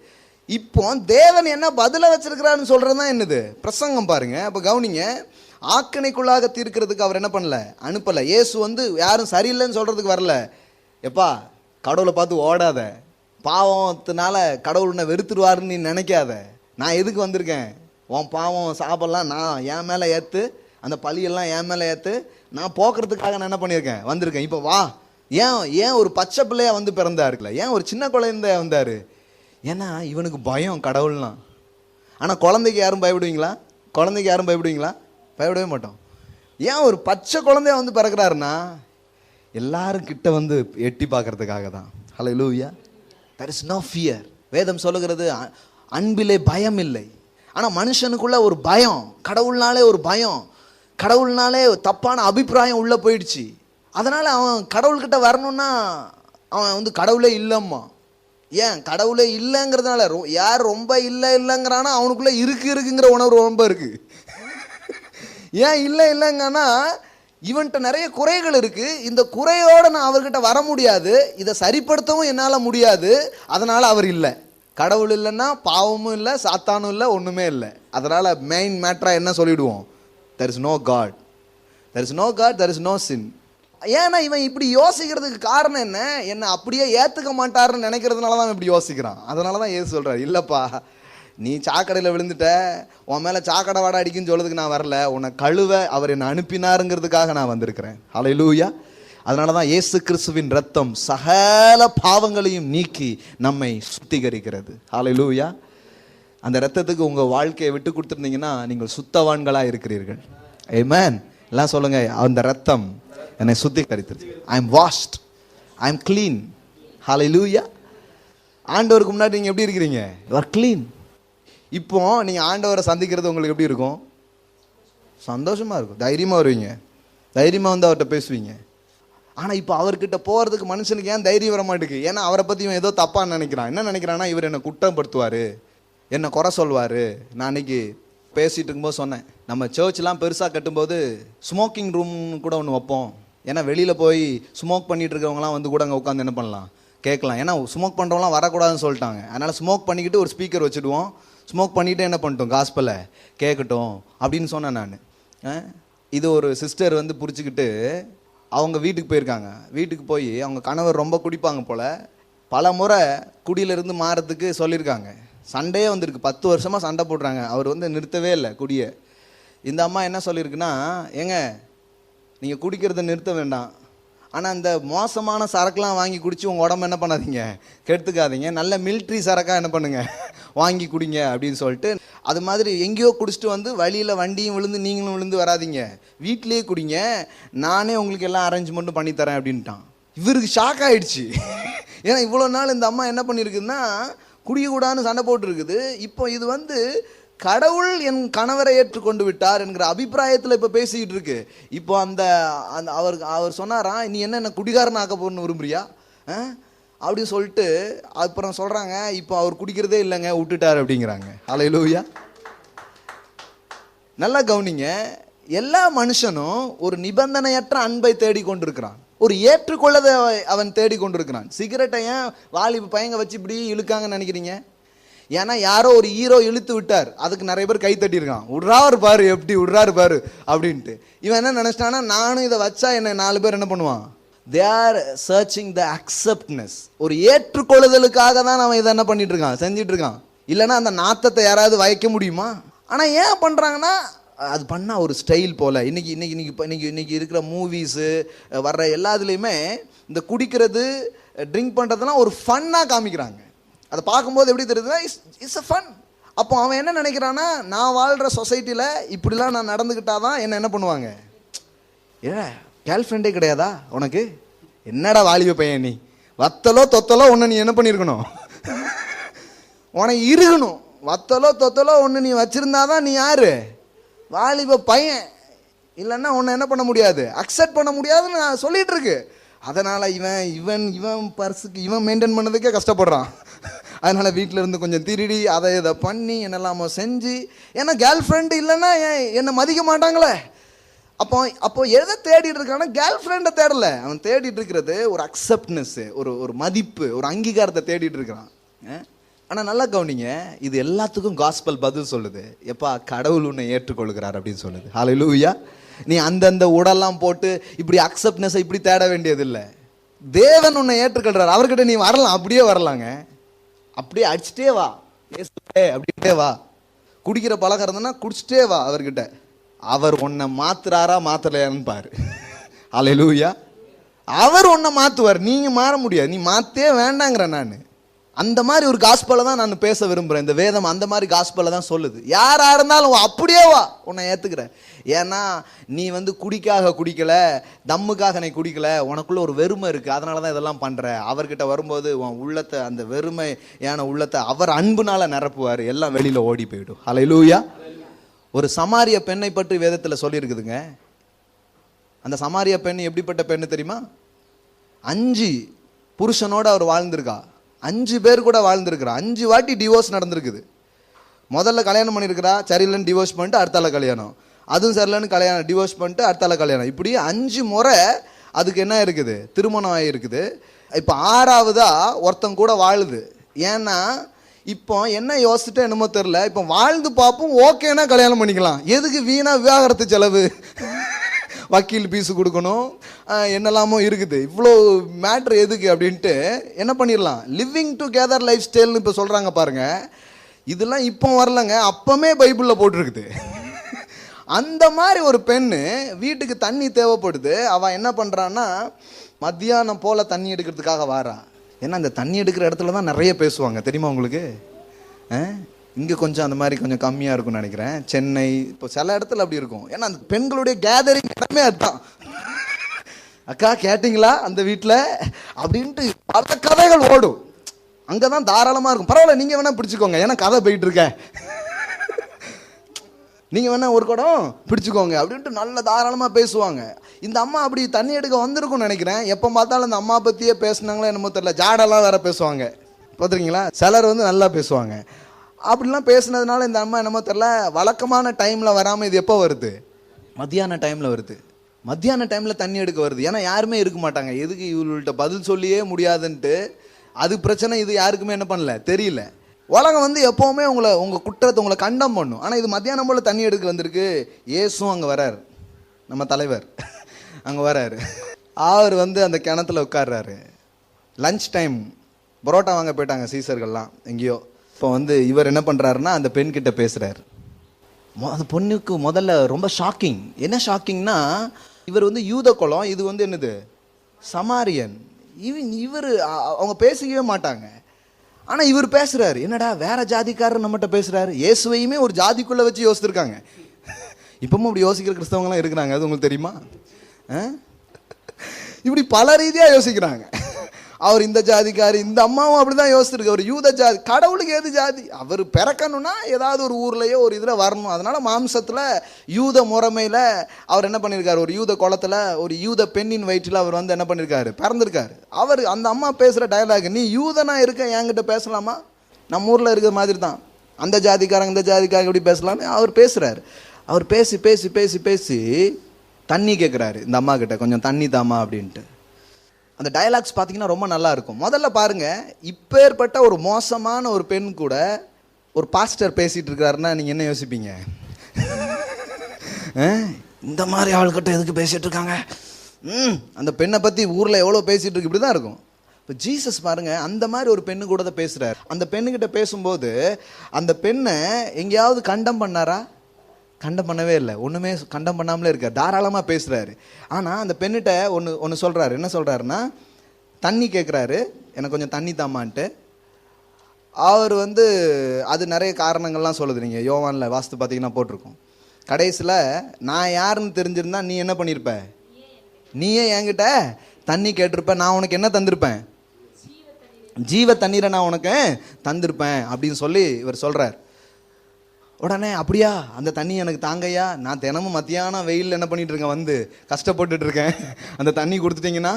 இப்போ தேவன் என்ன பதிலை வச்சிருக்கிறாருன்னு சொல்கிறது தான் என்னது? பிரசங்கம் பாருங்க. அப்போ கவனிங்க, ஆக்கினைக்குள்ளாக தீர்க்கிறதுக்கு அவர் என்ன பண்ணல, அனுப்பலை. இயேசு வந்து யாரும் சரியில்லைன்னு சொல்கிறதுக்கு வரல. எப்பா, கடவுளை பார்த்து ஓடாத, பாவத்தினால கடவுள் உன்னை வெறுத்துருவாருன்னு நீ நினைக்காத. நான் எதுக்கு வந்திருக்கேன்? உன் பாவம் சாபெல்லாம் நான் என் மேலே ஏற்று, அந்த பழியெல்லாம் என் மேலே ஏற்று நான் போக்குறதுக்காக நான் என்ன பண்ணியிருக்கேன், வந்திருக்கேன். இப்போ வா. ஏன் ஒரு பச்சை பிள்ளையா வந்து பிறந்தாருக்குல, ஏன் ஒரு சின்ன குழந்தைய வந்தார்? ஏன்னா இவனுக்கு பயம் கடவுள்னா. ஆனால் குழந்தைக்கு யாரும் பயப்படுவீங்களா? குழந்தைக்கு யாரும் பயப்படுவீங்களா? பயப்படவே மாட்டோம். ஏன் ஒரு பச்சை குழந்தைய வந்து பிறக்கிறாருன்னா எல்லாரும் கிட்ட வந்து எட்டி பார்க்கறதுக்காக தான். ஹல்லேலூயா. there is no fear. வேதம் சொல்லுகிறது அன்பிலே பயம் இல்லை. ஆனால் மனுஷனுக்குள்ள ஒரு பயம், கடவுள்னாலே ஒரு பயம், கடவுள்னாலே தப்பான அபிப்பிராயம் உள்ள போயிடுச்சு. அதனால அவன் கடவுள்கிட்ட வரணும்னா அவன் வந்து கடவுளே இல்லைம்மா. ஏன் கடவுளே இல்லைங்கிறதுனால யார் ரொம்ப இல்லைங்கிறானா அவனுக்குள்ள இருக்குங்கிற உணர்வு ரொம்ப இருக்கு. ஏன் இல்லைங்கன்னா இவன்கிட்ட நிறைய குறைகள் இருக்கு. இந்த குறையோட நான் அவர்கிட்ட வர முடியாது, இதை சரிப்படுத்தவும் என்னால் முடியாது, அதனால அவர் இல்லை. கடவுள் இல்லைன்னா பாவமும் இல்லை, சாத்தானும் இல்லை, ஒன்றுமே இல்லை. அதனால மெயின் மேட்ரா என்ன சொல்லிடுவோம்? there is no God, there is no God, there is no sin. ஏன்னா இவன் இப்படி யோசிக்கிறதுக்கு காரணம் என்ன? என்னை அப்படியே ஏற்றுக்க மாட்டாருன்னு நினைக்கிறதுனால தான் இப்படி யோசிக்கிறான். அதனால தான் ஏசு சொல்கிறார், இல்லைப்பா நீ சாக்கடையில் விழுந்துட்ட, உன் மேலே சாக்கடை வாடை அடிக்குன்னு சொல்றதுக்கு நான் வரல, உன்னை கழுவ அவர் என்னை அனுப்பினாருங்கிறதுக்காக நான் வந்திருக்கிறேன். ஹல்லேலூயா. அதனால தான் இயேசு கிறிஸ்துவின் ரத்தம் சகல பாவங்களையும் நீக்கி நம்மை சுத்திகரிக்கிறது. ஹல்லேலூயா. அந்த ரத்தத்துக்கு உங்கள் வாழ்க்கையை விட்டு கொடுத்துருந்தீங்கன்னா நீங்கள் சுத்தவான்களாக இருக்கிறீர்கள். ஆமென். எல்லாம் சொல்லுங்க, அந்த ரத்தம் என்னை சுத்திகரித்தது. I am washed, I am clean. Hallelujah. ஆண்டவருக்கு முன்னாடி நீங்கள் எப்படி இருக்கிறீங்க? You are clean. இப்போ நீங்கள் ஆண்டவரை சந்திக்கிறது உங்களுக்கு எப்படி இருக்கும்? சந்தோஷமாக இருக்கும், தைரியமாக வருவீங்க, தைரியமாக வந்து அவர்கிட்ட பேசுவீங்க. ஆனால் இப்போ அவர்கிட்ட போகிறதுக்கு மனுஷனுக்கு ஏன் தைரியம் வர மாட்டேங்குது? ஏன்னா அவரை பற்றி இவன் ஏதோ தப்பாக நினைக்கிறான். என்ன நினைக்கிறான்னா, இவர் என்னை குற்றப்படுத்துவார், என்னை குறை சொல்வார். நான் அன்றைக்கி பேசிகிட்டு இருக்கும்போது சொன்னேன், நம்ம சர்ச்லாம் பெருசாக கட்டும்போது ஸ்மோக்கிங் ரூம் கூட ஒன்று வைப்போம். ஏன்னா வெளியில் போய் ஸ்மோக் பண்ணிகிட்டு இருக்கவங்களாம் வந்து கூட அங்கே உட்காந்து என்ன பண்ணலாம், கேட்கலாம். ஏன்னா ஸ்மோக் பண்ணுறவங்களாம் வரக்கூடாதுன்னு சொல்லிட்டாங்க. அதனால் ஸ்மோக் பண்ணிக்கிட்டு ஒரு ஸ்பீக்கர் வச்சுடுவோம், ஸ்மோக் பண்ணிவிட்டு என்ன பண்ணிட்டோம், காஸ்பலை கேட்கட்டும் அப்படின்னு சொன்னேன் நான். இது ஒரு சிஸ்டர் வந்து பிடிச்சிக்கிட்டு அவங்க வீட்டுக்கு போயிருக்காங்க. வீட்டுக்கு போய் அவங்க கணவர் ரொம்ப குடிப்பாங்க போல், பல முறை குடியிலேருந்து மாறதுக்கு சொல்லியிருக்காங்க. சண்டையே வந்திருக்கு, 10 வருஷமாக சண்டை போடுறாங்க, அவர் வந்து நிறுத்தவே இல்லை குடியை. இந்த அம்மா என்ன சொல்லியிருக்குன்னா, ஏங்க நீங்கள் குடிக்கிறத நிறுத்த வேண்டாம், ஆனால் இந்த மோசமான சரக்குலாம் வாங்கி குடிச்சு உங்கள் உடம்பு என்ன பண்ணாதீங்க, கெடுத்துக்காதீங்க, நல்ல மிலிட்ரி சரக்காக என்ன பண்ணுங்க வாங்கி குடிங்க அப்படின்னு சொல்லிட்டு. அது மாதிரி எங்கேயோ குடிச்சிட்டு வந்து வழியில் வண்டியும் விழுந்து நீங்களும் விழுந்து வராதிங்க, வீட்டிலேயே குடிங்க, நானே உங்களுக்கு எல்லாம் அரேஞ்ச்மெண்ட்டும் பண்ணித்தரேன் அப்படின்ட்டான். இவருக்கு ஷாக் ஆகிடுச்சு. ஏன்னா இவ்வளோ நாள் இந்த அம்மா என்ன பண்ணியிருக்குன்னா குடியக்கூடாதுன்னு சண்டை போட்டுருக்குது. இப்போ இது வந்து கடவுள் என் கணவரை ஏற்றுக்கொண்டு விட்டார் என்கிற அபிப்பிராயத்தில் இப்போ பேசிக்கிட்டு இருக்கு. இப்போ அந்த அவர் சொன்னாராம், நீ என்ன குடிகாரன் ஆக்க போகணும்னு விரும்புறியா அப்படின்னு சொல்லிட்டு அப்புறம் சொல்கிறாங்க, இப்போ அவர் குடிக்கிறதே இல்லைங்க, விட்டுட்டார் அப்படிங்கிறாங்க. ஹல்லேலூயா. நல்லா கவனிங்க, எல்லா மனுஷனும் ஒரு நிபந்தனையற்ற அன்பை தேடி கொண்டிருக்கிறான், ஒரு ஏற்றுக்கொள்ளதை அவன் தேடி கொண்டிருக்கிறான். சிகரெட்டை ஏன் வாலிப பையங்க வச்சு இப்படி இழுக்காங்கன்னு நினைக்கிறீங்க? ஏன்னா யாரோ ஒரு ஹீரோ இழுத்து விட்டார், அதுக்கு நிறைய பேர் கை தட்டியிருக்கான், விட்றாரு பாரு எப்படி விட்றாரு பாரு அப்படின்ட்டு. இவன் என்ன நினைச்சிட்டான்னா, நானும் இதை வச்சா என்ன 4 பேர் என்ன பண்ணுவான்? They are searching the acceptance. ஒரு ஏற்றுக்கொள்ளுதலுக்காக தான் அவன் இதை என்ன பண்ணிட்டு இருக்கான், செஞ்சிட்டு இருக்கான். இல்லைன்னா அந்த நாத்தத்தை யாராவது வைக்க முடியுமா? ஆனால் ஏன் பண்ணுறாங்கன்னா, அது பண்ணால் ஒரு ஸ்டைல் போல். இன்னைக்கு இருக்கிற மூவிஸு வர்ற எல்லாத்துலேயுமே இந்த குடிக்கிறது ட்ரிங்க் பண்ணுறதுலாம் ஒரு ஃபன்னாக காமிக்கிறாங்க. அதை பார்க்கும்போது எப்படி தெரியுதுன்னா, இட்ஸ் அ ஃபன். அப்போ அவன் என்ன நினைக்கிறான்னா, நான் வாழ்கிற சொசைட்டியில் இப்படிலாம் நான் நடந்துக்கிட்டாதான் என்ன பண்ணுவாங்க? கேர்ள் ஃப்ரெண்டே கிடையாதா உனக்கு? என்னடா வாலிப பையன் நீ, வத்தலோ தொத்தலோ ஒன்று நீ என்ன பண்ணியிருக்கணும், உனக்கு இருக்கணும். வத்தலோ தொத்தலோ ஒன்று நீ வச்சுருந்தாதான் நீ யார்? வாலிப பையன். இல்லைன்னா உன்னை என்ன பண்ண முடியாது, அக்செப்ட் பண்ண முடியாதுன்னு நான் சொல்லிகிட்டு இருக்கு. அதனால் இவன் பர்ஸுக்கு இவன் மெயின்டைன் பண்ணதுக்கே கஷ்டப்படுறான். அதனால் வீட்டில் இருந்து கொஞ்சம் திருடி அதை இதை பண்ணி என்னெல்லாமோ செஞ்சு, ஏன்னா கேர்ள் ஃப்ரெண்டு இல்லைன்னா என்னை மதிக்க மாட்டாங்களே. அப்போ எதை தேடிட்டு இருக்கான்னா, கேர்ள் ஃப்ரெண்டை தேடல, அவன் தேடிட்டு இருக்கிறது ஒரு அக்செப்ட்னஸ், ஒரு மதிப்பு, ஒரு அங்கீகாரத்தை தேடிட்டு இருக்கிறான். ஆனால் நல்லா கவனிங்க, இது எல்லாத்துக்கும் காஸ்பல் பதில் சொல்லுது. எப்பா, கடவுள் உன்னை ஏற்றுக்கொள்கிறார் அப்படின்னு சொல்லுது. ஹல்லேலூயா. நீ அந்தந்த உடெல்லாம் போட்டு இப்படி அக்செப்ட்னஸை இப்படி தேட வேண்டியதில்லை. தேவன் உன்னை ஏற்றுக்கொள்கிறார். அவர்கிட்ட நீ வரலாம், அப்படியே வரலாங்க, அப்படியே அடிச்சுட்டே வா, அப்படின்ட்டே வா. குடிக்கிற பழக்கம் இருந்ததுன்னா குடிச்சிட்டே வா அவர்கிட்ட. அவர் உன்னை மாத்துறாரா மாத்தலையான்னு பாரு. ஹல்லேலூயா. அவர் உன்னை மாத்துவார், நீங்க மாற முடியாது, நீ மாத்தே வேண்டாங்கிற நான். அந்த மாதிரி ஒரு காஸ்பலை தான் நான் பேச விரும்புகிறேன். இந்த வேதம் அந்த மாதிரி காஸ்பலை தான் சொல்லுது. யாராக இருந்தாலும் அப்படியே வா, உன்னை ஏற்றுக்கிறேன். ஏன்னா நீ வந்து குடிக்காக குடிக்கல, தம்முக்காக நீ குடிக்கல, உனக்குள்ள ஒரு வெறுமை இருக்குது, அதனால தான் இதெல்லாம் பண்ணுற. அவர்கிட்ட வரும்போது உன் உள்ளத்தை, அந்த வெறுமையான உள்ளத்தை அவர் அன்புனால நிரப்புவார், எல்லாம் வெளியில் ஓடி போயிடும். ஹல்லேலூயா. ஒரு சமாரிய பெண்ணை பற்றி வேதத்தில் சொல்லியிருக்குதுங்க. அந்த சமாரிய பெண் எப்படிப்பட்ட பெண்ணு தெரியுமா? 5 புருஷனோட அவர் வாழ்ந்திருக்கா, 5 பேர் கூட வாழ்ந்துருக்கிறா, 5 வாட்டி டிவோர்ஸ் நடந்திருக்குது. முதல்ல கல்யாணம் பண்ணியிருக்கிறா, சரியில்லைன்னு டிவோர்ஸ் பண்ணிட்டு அடுத்தால கல்யாணம், அதுவும் சரியில்லைன்னு கல்யாணம், டிவோர்ஸ் பண்ணிட்டு அடுத்தால கல்யாணம், இப்படி 5 முறை அதுக்கு என்ன இருக்குது, திருமணம் ஆகியிருக்குது. இப்போ 6ஆவதா ஒருத்தன் கூட வாழுது. ஏன்னா இப்போ என்ன யோசிச்சுட்டு என்னமோ தெரில, இப்போ வாழ்ந்து பார்ப்போம், ஓகேனா கல்யாணம் பண்ணிக்கலாம், எதுக்கு வீணா விவாகரத்து செலவு, வக்கீல் பீஸு கொடுக்கணும், என்னெல்லாமோ இருக்குது, இவ்வளோ மேட்ரு எதுக்கு அப்படின்ட்டு என்ன பண்ணிடலாம், லிவிங் டுகெதர் லைஃப் ஸ்டைல்னு இப்போ சொல்கிறாங்க பாருங்க. இதெல்லாம் இப்போ வரலங்க, அப்போமே பைபிளில் போட்டிருக்குது. அந்த மாதிரி ஒரு பெண்ணு வீட்டுக்கு தண்ணி தேவைப்படுது. அவள் என்ன பண்ணுறான்னா மத்தியானம் போல் தண்ணி எடுக்கிறதுக்காக வாரா. ஏன்னா அந்த தண்ணி எடுக்கிற இடத்துல தான் நிறைய பேசுவாங்க, தெரியுமா உங்களுக்கு? இங்கே கொஞ்சம் அந்த மாதிரி கொஞ்சம் கம்மியாக இருக்கும்னு நினைக்கிறேன். சென்னை இப்போ சில இடத்துல அப்படி இருக்கும். ஏன்னா அந்த பெண்களுடைய கேதரிங் இடமே அதுதான். அக்கா கேட்டிங்களா அந்த வீட்டில் அப்படின்ட்டு பல கதைகள் ஓடும். அங்கே தான் தாராளமாக இருக்கும். பரவாயில்ல, நீங்கள் வேணால் பிடிச்சிக்கோங்க, ஏன்னா கதை போயிட்டு இருக்க, நீங்கள் வேணால் ஒரு குடம் பிடிச்சிக்கோங்க அப்படின்ட்டு நல்ல தாராளமாக பேசுவாங்க. இந்த அம்மா அப்படி தண்ணி எடுக்க வந்திருக்கும்னு நினைக்கிறேன். எப்போ பார்த்தாலும் அந்த அம்மா பற்றியே பேசுனாங்களோ என்னமோ தெரியல, ஜாடெல்லாம் வேற பேசுவாங்க, பார்த்துருக்கீங்களா? சிலர் வந்து நல்லா பேசுவாங்க. அப்படிலாம் பேசுனதுனால இந்த அம்மா என்னமோ தெரில, வழக்கமான டைமில் வராமல் இது எப்போ வருது, மத்தியான டைமில் வருது. மத்தியான டைமில் தண்ணி எடுக்க வருது. ஏன்னா யாருமே இருக்க மாட்டாங்க, எதுக்கு இவள்கிட்ட பதில் சொல்லியே முடியாதுன்ட்டு. அது பிரச்சனை, இது யாருக்குமே என்ன பண்ணல தெரியல. உலகம் வந்து எப்போவுமே உங்கள் குற்றத்தை உங்களை கண்டம் பண்ணும். ஆனால் இது மத்தியானம் போல் தண்ணி எடுக்க வந்திருக்கு. இயேசுவும் அங்கே வரார், நம்ம தலைவர் அங்கே வராரு. அவர் வந்து அந்த கிணத்துல உட்கார்றாரு. லஞ்ச் டைம், பரோட்டா வாங்க போயிட்டாங்க சீசர்கள்லாம் எங்கேயோ. இப்போ வந்து இவர் என்ன பண்ணுறாருன்னா அந்த பெண்கிட்ட பேசுகிறார். அந்த பொண்ணுக்கு முதல்ல ரொம்ப ஷாக்கிங். என்ன ஷாக்கிங்னா, இவர் வந்து யூத குலம், இது வந்து என்னது சமாரியன். இவர் அவங்க பேசிக்கவே மாட்டாங்க. ஆனால் இவர் பேசுகிறாரு, என்னடா வேற ஜாதிக்காரர் நம்மகிட்ட பேசுகிறாரு. இயேசுவையுமே ஒரு ஜாதிக்குள்ளே வச்சு யோசிச்சிருக்காங்க. இப்பவும் அப்படி யோசிக்கிற கிறிஸ்தவங்களாம் இருக்கிறாங்க, அது உங்களுக்கு தெரியுமா? இப்படி பல ரீதியாக யோசிக்கிறாங்க. அவர் இந்த ஜாதிக்காரு, இந்த அம்மாவும் அப்படி தான் யோசிச்சிருக்கு. அவர் யூத ஜாதி, கடவுளுக்கு எது ஜாதி? அவர் பிறக்கணும்னா ஏதாவது ஒரு ஊர்லேயோ ஒரு இதில் வரணும். அதனால மாம்சத்தில் யூத முறைமையில் அவர் என்ன பண்ணியிருக்காரு, ஒரு யூத குளத்தில் ஒரு யூத பெண்ணின் வயிற்றில் அவர் வந்து என்ன பண்ணியிருக்காரு, பிறந்திருக்காரு. அவர் அந்த அம்மா பேசுகிற டயலாக், நீ யூதனா இருக்க என்கிட்ட பேசலாமா? நம்ம ஊரில் இருக்கிற மாதிரி தான், அந்த ஜாதிக்காரங்க இந்த ஜாதிக்காரங்க எப்படி பேசலான்னு அவர் பேசுகிறாரு. அவர் பேசி பேசி பேசி பேசி தண்ணி கேட்குறாரு இந்த அம்மா கிட்ட, கொஞ்சம் தண்ணி தாமா அப்படின்ட்டு. அந்த டயலாக்ஸ் பார்த்தீங்கன்னா ரொம்ப நல்லா இருக்கும். முதல்ல பாருங்க, இப்பேற்பட்ட ஒரு மோசமான ஒரு பெண் கூட ஒரு பாஸ்டர் பேசிட்டு இருக்காருன்னா நீங்க என்ன யோசிப்பீங்க? இந்த மாதிரி ஆள்கிட்ட எதுக்கு பேசிட்டு இருக்காங்க, அந்த பெண்ணை பத்தி ஊர்ல எவ்வளோ பேசிட்டு இருக்கு, இப்படிதான் இருக்கும். இப்போ ஜீசஸ் பாருங்க, அந்த மாதிரி ஒரு பெண்ணு கூட தான் பேசுறாரு. அந்த பெண்ணுகிட்ட பேசும்போது அந்த பெண்ணை எங்கேயாவது கண்டம் பண்ணாரா? கண்டம் பண்ணவே இல்லை, ஒன்றுமே கண்டம் பண்ணாமலே இருக்கார், தாராளமாக பேசுகிறாரு. ஆனால் அந்த பெண்ணிட்ட ஒன்று சொல்கிறாரு. என்ன சொல்கிறாருன்னா, தண்ணி கேட்குறாரு, எனக்கு கொஞ்சம் தண்ணி தாமான்ட்டு. அவர் வந்து அது நிறைய காரணங்கள்லாம் சொல்லுது. நீங்கள் யோவானில் வாஸ்து பார்த்தீங்கன்னா போட்டிருக்கோம். கடைசியில் நான் யாருன்னு தெரிஞ்சிருந்தா நீ என்ன பண்ணியிருப்ப, நீயே என்கிட்ட தண்ணி கேட்டிருப்ப, நான் உனக்கு என்ன தந்திருப்பேன், ஜீவ தண்ணீரை நான் உனக்கு தந்திருப்பேன் அப்படின்னு சொல்லி இவர் சொல்கிறார். உடனே அப்படியா, அந்த தண்ணி எனக்கு தாங்கய்யா, நான் தினமும் மத்தியானம் வெயிலில் என்ன பண்ணிட்டு இருக்கேன், வந்து கஷ்டப்பட்டுட்டு இருக்கேன், அந்த தண்ணி கொடுத்துட்டிங்கன்னா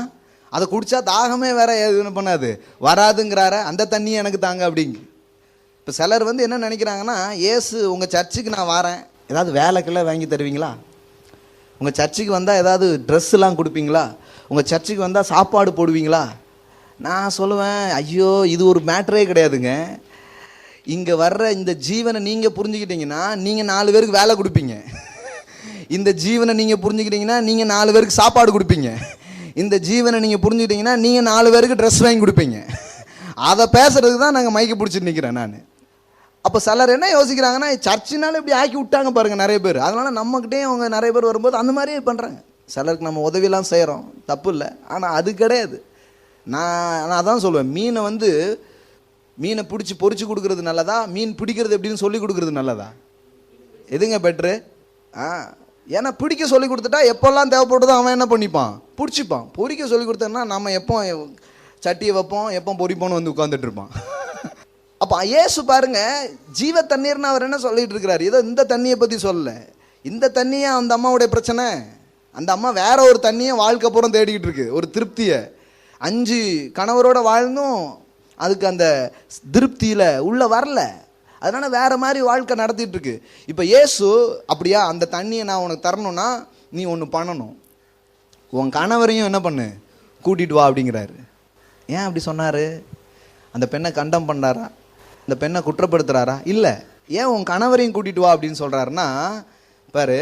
அதை குடித்தா தாகமே வேற எதுவும் பண்ணாது வராதுங்கிறார, அந்த தண்ணியை எனக்கு தாங்க அப்படிங்க. இப்போ சிலர் வந்து என்ன நினைக்கிறாங்கன்னா, ஏசு உங்கள் சர்ச்சுக்கு நான் வரேன், ஏதாவது வேலைக்கெல்லாம் வாங்கி தருவீங்களா, உங்கள் சர்ச்சுக்கு வந்தால் ஏதாவது ட்ரெஸ்ஸெலாம் கொடுப்பீங்களா, உங்கள் சர்ச்சுக்கு வந்தால் சாப்பாடு போடுவீங்களா? நான் சொல்லுவேன், ஐயோ இது ஒரு மேட்டரே கிடையாதுங்க. இங்கே வர்ற இந்த ஜீவனை நீங்கள் புரிஞ்சுக்கிட்டீங்கன்னா நீங்கள் 4 பேருக்கு வேலை கொடுப்பீங்க. இந்த ஜீவனை நீங்கள் புரிஞ்சுக்கிட்டீங்கன்னா நீங்கள் 4 பேருக்கு சாப்பாடு கொடுப்பீங்க. இந்த ஜீவனை நீங்கள் புரிஞ்சுக்கிட்டீங்கன்னா நீங்கள் 4 பேருக்கு ட்ரெஸ் வாங்கி கொடுப்பீங்க. அதை பேசுறதுக்கு தான் நாங்கள் மைக்கு பிடிச்சிட்டு நிற்கிறேன் நான். அப்போ சிலர் என்ன யோசிக்கிறாங்கன்னா, சர்ச்சினால இப்படி ஆக்கி விட்டாங்க பாருங்க நிறைய பேர், அதனால நம்மக்கிட்டே அவங்க நிறைய பேர் வரும்போது அந்த மாதிரியே பண்ணுறாங்க. சிலருக்கு நம்ம உதவியெல்லாம் செய்கிறோம், தப்பு இல்லை. ஆனால் அது கிடையாது. நான் அதான் சொல்லுவேன், மீனை வந்து மீனை பிடிச்சி பொரிச்சு கொடுக்கறது நல்லதா, மீன் பிடிக்கிறது எப்படின்னு சொல்லி கொடுக்கறது நல்லதா? எதுங்க பெட்ரு? ஏன்னா பிடிக்க சொல்லி கொடுத்துட்டா எப்பெல்லாம் தேவைப்படுதோ அவன் என்ன பண்ணிப்பான், பிடிச்சிப்பான். பொரிக்க சொல்லி கொடுத்தோன்னா நம்ம எப்போ சட்டியை வைப்போம், எப்போ பொரிப்போன்னு வந்து உட்காந்துட்டு இருப்பான். அப்போ இயேசு பாருங்க, ஜீவ தண்ணீர்னு அவர் என்ன சொல்லிட்டு இருக்கிறார்? ஏதோ இந்த தண்ணியை பற்றி சொல்லலை. இந்த தண்ணியை அந்த அம்மாவுடைய பிரச்சனை. அந்த அம்மா வேற ஒரு தண்ணியை வாழ்க்கை பூரம் தேடிக்கிட்டு இருக்கு, ஒரு திருப்தியை. 5 கணவரோட வாழ்ந்தும் அதுக்கு அந்த திருப்தியில் உள்ள வரல. அதனால வேற மாதிரி வாழ்க்கை நடத்திட்டு இருக்கு. இப்போ இயேசு அப்படியா, அந்த தண்ணியை நான் உனக்கு தரணும்னா நீ ஒன்று பண்ணணும், உன் கணவரையும் என்ன பண்ணு, கூட்டிட்டு வா அப்படிங்கிறாரு. ஏன் அப்படி சொன்னாரு? அந்த பெண்ணை கண்டம் பண்ணாரா? அந்த பெண்ணை குற்றப்படுத்துறாரா? இல்லை. ஏன் உன் கணவரையும் கூட்டிட்டு வா அப்படின்னு சொல்றாருன்னா, பாரு,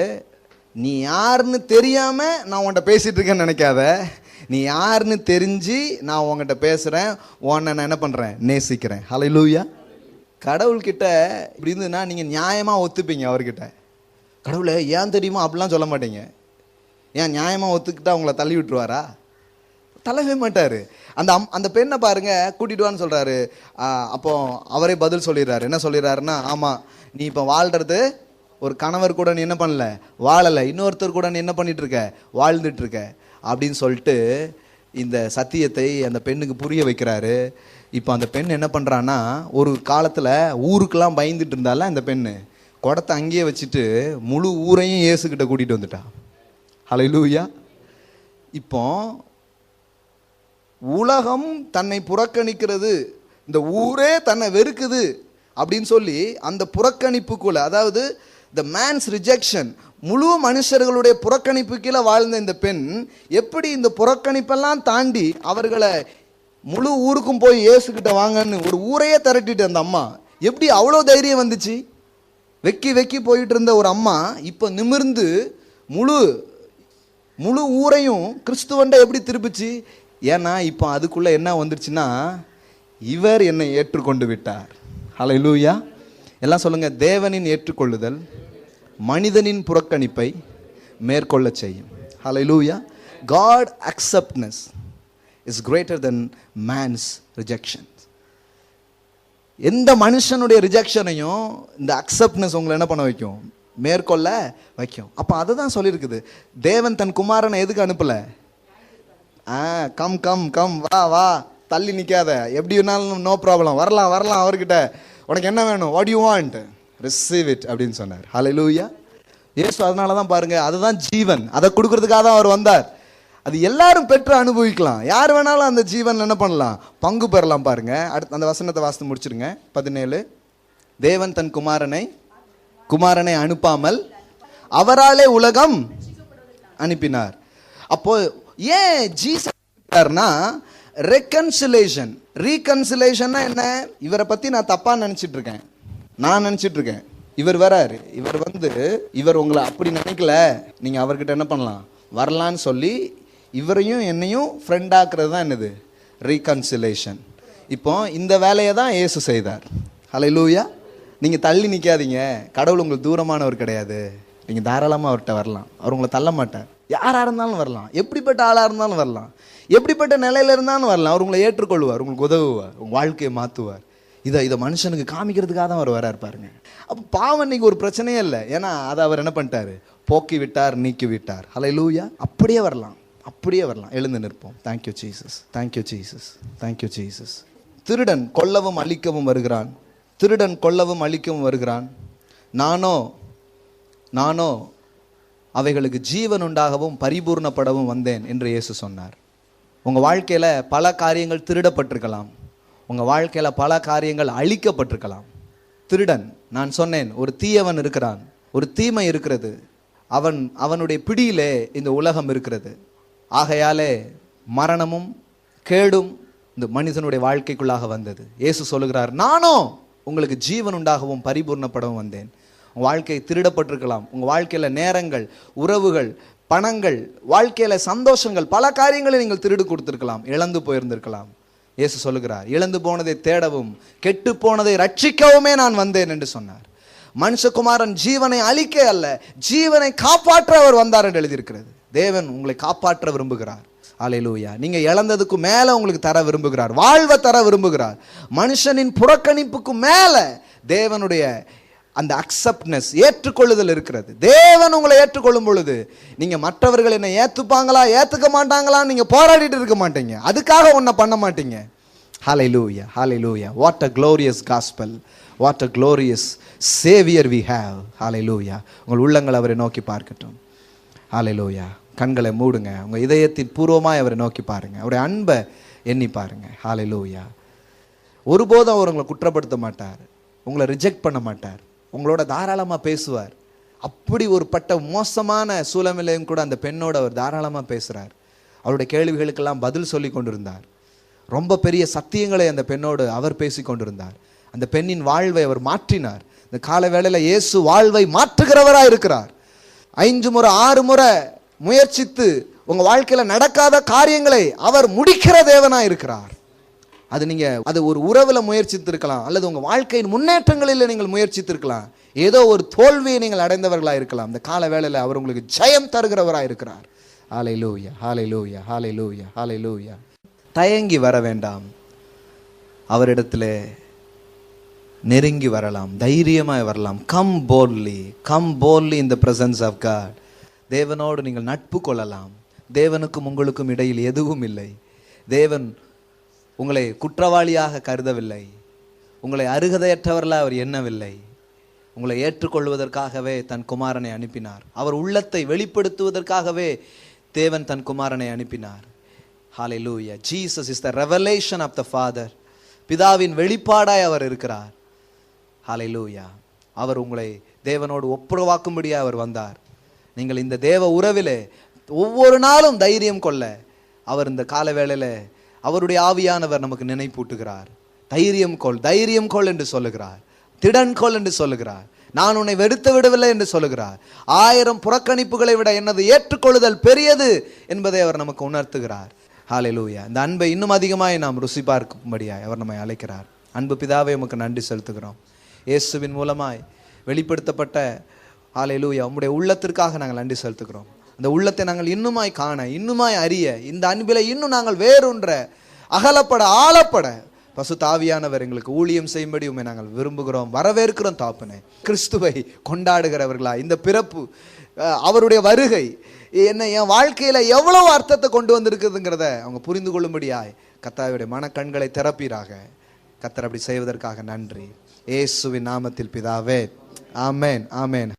நீ யாருன்னு தெரியாம நான் உன்கிட்ட பேசிட்டு இருக்கேன்னு நினைக்காத. நீ யாருன்னு தெரிஞ்சு நான் உங்ககிட்ட பேசுறேன், உன்னை நான் என்ன பண்றேன், நேசிக்கிறேன். ஹல்லேலூயா. கடவுள்கிட்ட இப்படி இருந்ததுன்னா நீங்க நியாயமா ஒத்துப்பீங்க அவர்கிட்ட. கடவுளை ஏன் தெரியுமா அப்படிலாம் சொல்ல மாட்டீங்க. ஏன் நியாயமா ஒத்துக்கிட்டா உங்களை தள்ளி விட்டுருவாரா? தள்ளவே மாட்டாரு. அந்த பெண்ணை பாருங்க, கூட்டிட்டு வான்னு சொல்றாரு. அப்போ அவரே பதில் சொல்லிடுறாரு. என்ன சொல்லிடுறாருன்னா, ஆமா, நீ இப்போ வாழ்றது ஒரு கணவர் கூட நீ என்ன பண்ணல, வாழலை, இன்னொருத்தர் கூட நீ என்ன பண்ணிட்டு இருக்க, வாழ்ந்துட்டு இருக்க அப்படின்னு சொல்லிட்டு இந்த சத்தியத்தை அந்த பெண்ணுக்கு புரிய வைக்கிறாரு. இப்போ அந்த பெண் என்ன பண்ணுறான்னா, ஒரு காலத்தில் ஊருக்கெல்லாம் பயந்துட்டு இருந்தால அந்த பெண்ணு குடத்தை அங்கேயே வச்சுட்டு முழு ஊரையும் இயேசுக்கிட்ட கூட்டிகிட்டு வந்துட்டா. ஹல்லேலூயா. இப்போ உலகம் தன்னை புறக்கணிக்கிறது, இந்த ஊரே தன்னை வெறுக்குது அப்படின்னு சொல்லி அந்த புறக்கணிப்புக்குள்ள, அதாவது த மேன்ஸ் ரிஜெக்ஷன், முழு மனுஷர்களுடைய புறக்கணிப்பு கீழே வாழ்ந்த இந்த பெண் எப்படி இந்த புறக்கணிப்பெல்லாம் தாண்டி அவர்களை முழு ஊருக்கும் போய் இயேசுக்கிட்ட வாங்கன்னு ஒரு ஊரையே திரட்டிட்டு அந்த அம்மா எப்படி அவ்வளோ தைரியம் வந்துச்சு? வெக்கி போயிட்டு இருந்த ஒரு அம்மா இப்போ நிமிர்ந்து முழு ஊரையும் கிறிஸ்துவண்ட எப்படி திருப்பிச்சு? ஏன்னா இப்போ அதுக்குள்ள என்ன வந்துருச்சுன்னா, இவர் என்னை ஏற்றுக்கொண்டு விட்டார். ஹல்லேலூயா. எல்லாம் சொல்லுங்க. தேவனின் ஏற்றுக்கொள்ளுதல் மனிதனின் புறக்கணிப்பை மேற்கொள்ள செய்யும். ஹல்லேலூயா. God acceptance is greater than man's rejection. எந்த மனுஷனுடைய ரிஜெக்ஷனையும் இந்த அக்செப்ட்னஸ் உங்களை என்ன பண்ண வைக்கும், மேற்கொள்ள வைக்கும். அப்போ அதை தான் சொல்லியிருக்குது. தேவன் தன் குமாரனை எதுக்கு அனுப்பல? கம் கம் கம், வா வா, தள்ளி நிற்காத, எப்படி வேணாலும் நோ ப்ராப்ளம், வரலாம் அவர்கிட்ட, உனக்கு என்ன வேணும், what you want, receive it அப்படின்னு சொன்னார். ஹல்லேலூயா. இயேசு அதனால தான் பாருங்க, அதுதான் ஜீவன், அதை கொடுக்கறதுக்காக தான் அவர் வந்தார். அது எல்லாரும் பெற்று அனுபவிக்கலாம், யார் வேணாலும் அந்த ஜீவன் என்ன பண்ணலாம், பங்கு பெறலாம். பாருங்க, அடுத்து அந்த வசனத்தை வாசித்து முடிச்சிருங்க. 17. தேவன் தன் குமாரனை அனுப்பாமல் அவராலே உலகம் அனுப்பினார். அப்போ ஏன் ஜீசஸ்னா ரெக்கன்சிலேஷன். ரீகன்சிலேஷன்னா என்ன? இவரை பத்தி நான் தப்பா நினைச்சிட்டு இருக்கேன், இவர் வராரு, இவர் உங்களை அப்படி நினைக்கல, நீங்க அவர்கிட்ட என்ன பண்ணலாம், வரலான்னு சொல்லி இவரையும் என்னையும் ஃப்ரெண்ட் ஆக்குறது தான் என்னது, ரீகன்சிலேஷன். இப்போ இந்த வேலையை தான் இயேசு செய்தார். ஹல்லேலூயா. நீங்க தள்ளி நிற்காதீங்க, கடவுள் உங்களுக்கு தூரமானவர் கிடையாது, நீங்க தாராளமாக அவர்கிட்ட வரலாம், அவர் உங்களை தள்ள மாட்டார். யாராக இருந்தாலும் வரலாம், எப்படிப்பட்ட ஆளாக இருந்தாலும் வரலாம், எப்படிப்பட்ட நிலையில இருந்தாலும் வரலாம், அவர் உங்களை ஏற்றுக்கொள்வார், உங்களுக்கு உதவுவார், உங்கள் வாழ்க்கையை மாற்றுவார். இதை மனுஷனுக்கு காமிக்கிறதுக்காக தான் அவர் வரார். பாருங்க. அப்போ பாவம் இன்னைக்கு ஒரு பிரச்சனையே இல்லை, ஏன்னா அதை அவர் என்ன பண்ணிட்டாரு, போக்கி விட்டார், நீக்கி விட்டார். ஹல்லேலூயா. அப்படியே வரலாம். எழுந்து நிற்போம். Thank you Jesus, thank you Jesus, thank you Jesus. திருடன் கொல்லவும் அழிக்கவும் வருகிறான், நானோ அவைகளுக்கு ஜீவன் உண்டாகவும் பரிபூர்ணப்படவும் வந்தேன் என்று இயேசு சொன்னார். உங்கள் வாழ்க்கையில் பல காரியங்கள் திருடப்பட்டிருக்கலாம், உங்கள் வாழ்க்கையில் பல காரியங்கள் அழிக்கப்பட்டிருக்கலாம். திருடன், நான் சொன்னேன், ஒரு தீயவன் இருக்கிறான், ஒரு தீமை இருக்கிறது, அவனுடைய பிடியிலே இந்த உலகம் இருக்கிறது. ஆகையாலே மரணமும் கேடும் இந்த மனிதனுடைய வாழ்க்கைக்குள்ளாக வந்தது. இயேசு சொல்லுகிறார், நானோ உங்களுக்கு ஜீவன் உண்டாகவும் பரிபூர்ணப்படவும் வந்தேன். உங்கள் வாழ்க்கை திருடப்பட்டிருக்கலாம், உங்கள் வாழ்க்கையில் நேரங்கள், உறவுகள், பணங்கள், வாழ்க்கையில் சந்தோஷங்கள், பல காரியங்களை நீங்கள் திருடு கொடுத்திருக்கலாம், இழந்து போயிருந்திருக்கலாம். இயேசு சொல்லுகிறார், இழந்து போனதை தேடவும் கெட்டு போனதை ரட்சிக்கவுமே நான் வந்தேன் என்று சொன்னார். மனுஷகுமாரன் ஜீவனை அழிக்க அல்ல, ஜீவனை காப்பாற்ற அவர் வந்தார் என்று எழுதியிருக்கிறது. தேவன் உங்களை காப்பாற்ற விரும்புகிறார். ஹல்லேலூயா. நீங்க இழந்ததுக்கு மேல உங்களுக்கு தர விரும்புகிறார், வாழ்வை தர விரும்புகிறார். மனுஷனின் புறக்கணிப்புக்கு மேல தேவனுடைய அந்த அக்செப்ட்னஸ், ஏற்றுக்கொள்ளுதல் இருக்கிறது. தேவன் உங்களை ஏற்றுக்கொள்ளும் பொழுது நீங்க மற்றவர்கள் என்ன ஏத்துப்பாங்களா ஏத்துக்க மாட்டாங்களான்னு நீங்க போராடிட்டு இருக்க மாட்டீங்க, அதுக்காக ஒன்ன பண்ண மாட்டீங்க. Hallelujah, hallelujah. What a glorious gospel, what a glorious savior we have. Hallelujah. உங்கள் உள்ளங்கள் அவரை நோக்கி பார்க்கட்டும். ஹல்லேலூயா. கண்களை மூடுங்க, உங்க இதயத்தின் பூர்வமாய் அவரை நோக்கி பாருங்க, அவருடைய அன்பை எண்ணி பாருங்க. ஹல்லேலூயா. ஒருபோதும் அவர் உங்களை குற்றப்படுத்த மாட்டார், உங்களை ரிஜெக்ட் பண்ண மாட்டார், உங்களோட தாராளமாக பேசுவார். அப்படி ஒரு பட்ட மோசமான சூழ்நிலையும் கூட அந்த பெண்ணோடு அவர் தாராளமாக பேசுகிறார். அவருடைய கேள்விகளுக்கெல்லாம் பதில் சொல்லி கொண்டிருந்தார். ரொம்ப பெரிய சத்தியங்களை அந்த பெண்ணோடு அவர் பேசி கொண்டிருந்தார். அந்த பெண்ணின் வாழ்வை அவர் மாற்றினார். இந்த கால வேளையில் இயேசு வாழ்வை மாற்றுகிறவராக இருக்கிறார். 5 முறை 6 முறை முயற்சித்து உங்கள் வாழ்க்கையில் நடக்காத காரியங்களை அவர் முடிக்கிற தேவனாக இருக்கிறார். அது ஒரு உறவில் முயற்சித்திருக்கலாம், அல்லது உங்கள் வாழ்க்கையின் முன்னேற்றங்களில் நீங்கள் முயற்சித்திருக்கலாம், ஏதோ ஒரு தோல்வியை நீங்கள் அடைந்தவர்களாக இருக்கலாம். இந்த கால வேளையில் அவர் உங்களுக்கு ஜெயம் தருகிறவராக இருக்கிறார். ஹல்லேலூயா, ஹல்லேலூயா, ஹல்லேலூயா, ஹல்லேலூயா. தயங்கி வர வேண்டாம், அவரிடத்தில் நெருங்கி வரலாம், தைரியமாய் வரலாம். Come boldly in the presence of God. தேவனோடு நீங்கள் நட்பு கொள்ளலாம். தேவனுக்கும் உங்களுக்கும் இடையில் எதுவும் இல்லை. தேவன் உங்களை குற்றவாளியாக கருதவில்லை, உங்களை அருகதையற்றவர்களாக அவர் எண்ணவில்லை. உங்களை ஏற்றுக்கொள்வதற்காகவே தன் குமாரனை அனுப்பினார். அவர் உள்ளத்தை வெளிப்படுத்துவதற்காகவே தேவன் தன் குமாரனை அனுப்பினார். ஹல்லேலூயா. Jesus is the revelation of the Father. பிதாவின் வெளிப்பாடாய் அவர் இருக்கிறார். ஹல்லேலூயா. அவர் உங்களை தேவனோடு ஒப்புரவாக்கும்படியாக அவர் வந்தார். நீங்கள் இந்த தேவ உறவிலே ஒவ்வொரு நாளும் தைரியம் கொள்ள அவர் இந்த கால வேளையில் அவருடைய ஆவியானவர் நமக்கு நினைப்பூட்டுகிறார். தைரியம் கொள் என்று சொல்லுகிறார், திடன் கொள் என்று சொல்லுகிறார், நான் உன்னை வெறுத்து விடவில்லை என்று சொல்லுகிறார். 1000 புறக்கணிப்புகளை விட எனது ஏற்றுக்கொள்ளுதல் பெரியது என்பதை அவர் நமக்கு உணர்த்துகிறார். ஹல்லேலூயா. இந்த அன்பை இன்னும் அதிகமாய் நாம் ருசி பார்க்கும்படியாய் அவர் நம்மை அழைக்கிறார். அன்பு பிதாவே, உமக்கு நன்றி செலுத்துகிறோம். இயேசுவின் மூலமாய் வெளிப்படுத்தப்பட்ட ஹல்லேலூயா உம்முடைய உள்ளத்திற்காக நாங்கள் நன்றி செலுத்துகிறோம். அந்த உள்ளத்தை நாங்கள் இன்னுமாய் காண, இன்னுமாய் அறிய, இந்த அன்பில் இன்னும் நாங்கள் வேறொன்ற அகலப்பட ஆளப்பட பசுத்த ஆவியானவர் எங்களுக்கு ஊழியம் செய்யும்படி உம்மை நாங்கள் விரும்புகிறோம், வரவேற்கிறோம். தாப்பனே, கிறிஸ்துவை கொண்டாடுகிறவர்களா இந்த பிறப்பு, அவருடைய வருகை என் வாழ்க்கையில எவ்வளவு அர்த்தத்தை கொண்டு வந்திருக்குதுங்கிறத அவங்க புரிந்து கொள்ளும்படியாய் கர்த்தாவுடைய மனக்கண்களை திறப்பீராக. கர்த்தர் அப்படி செய்வதற்காக நன்றி. இயேசுவின் நாமத்தில் பிதாவே, ஆமென், ஆமென்.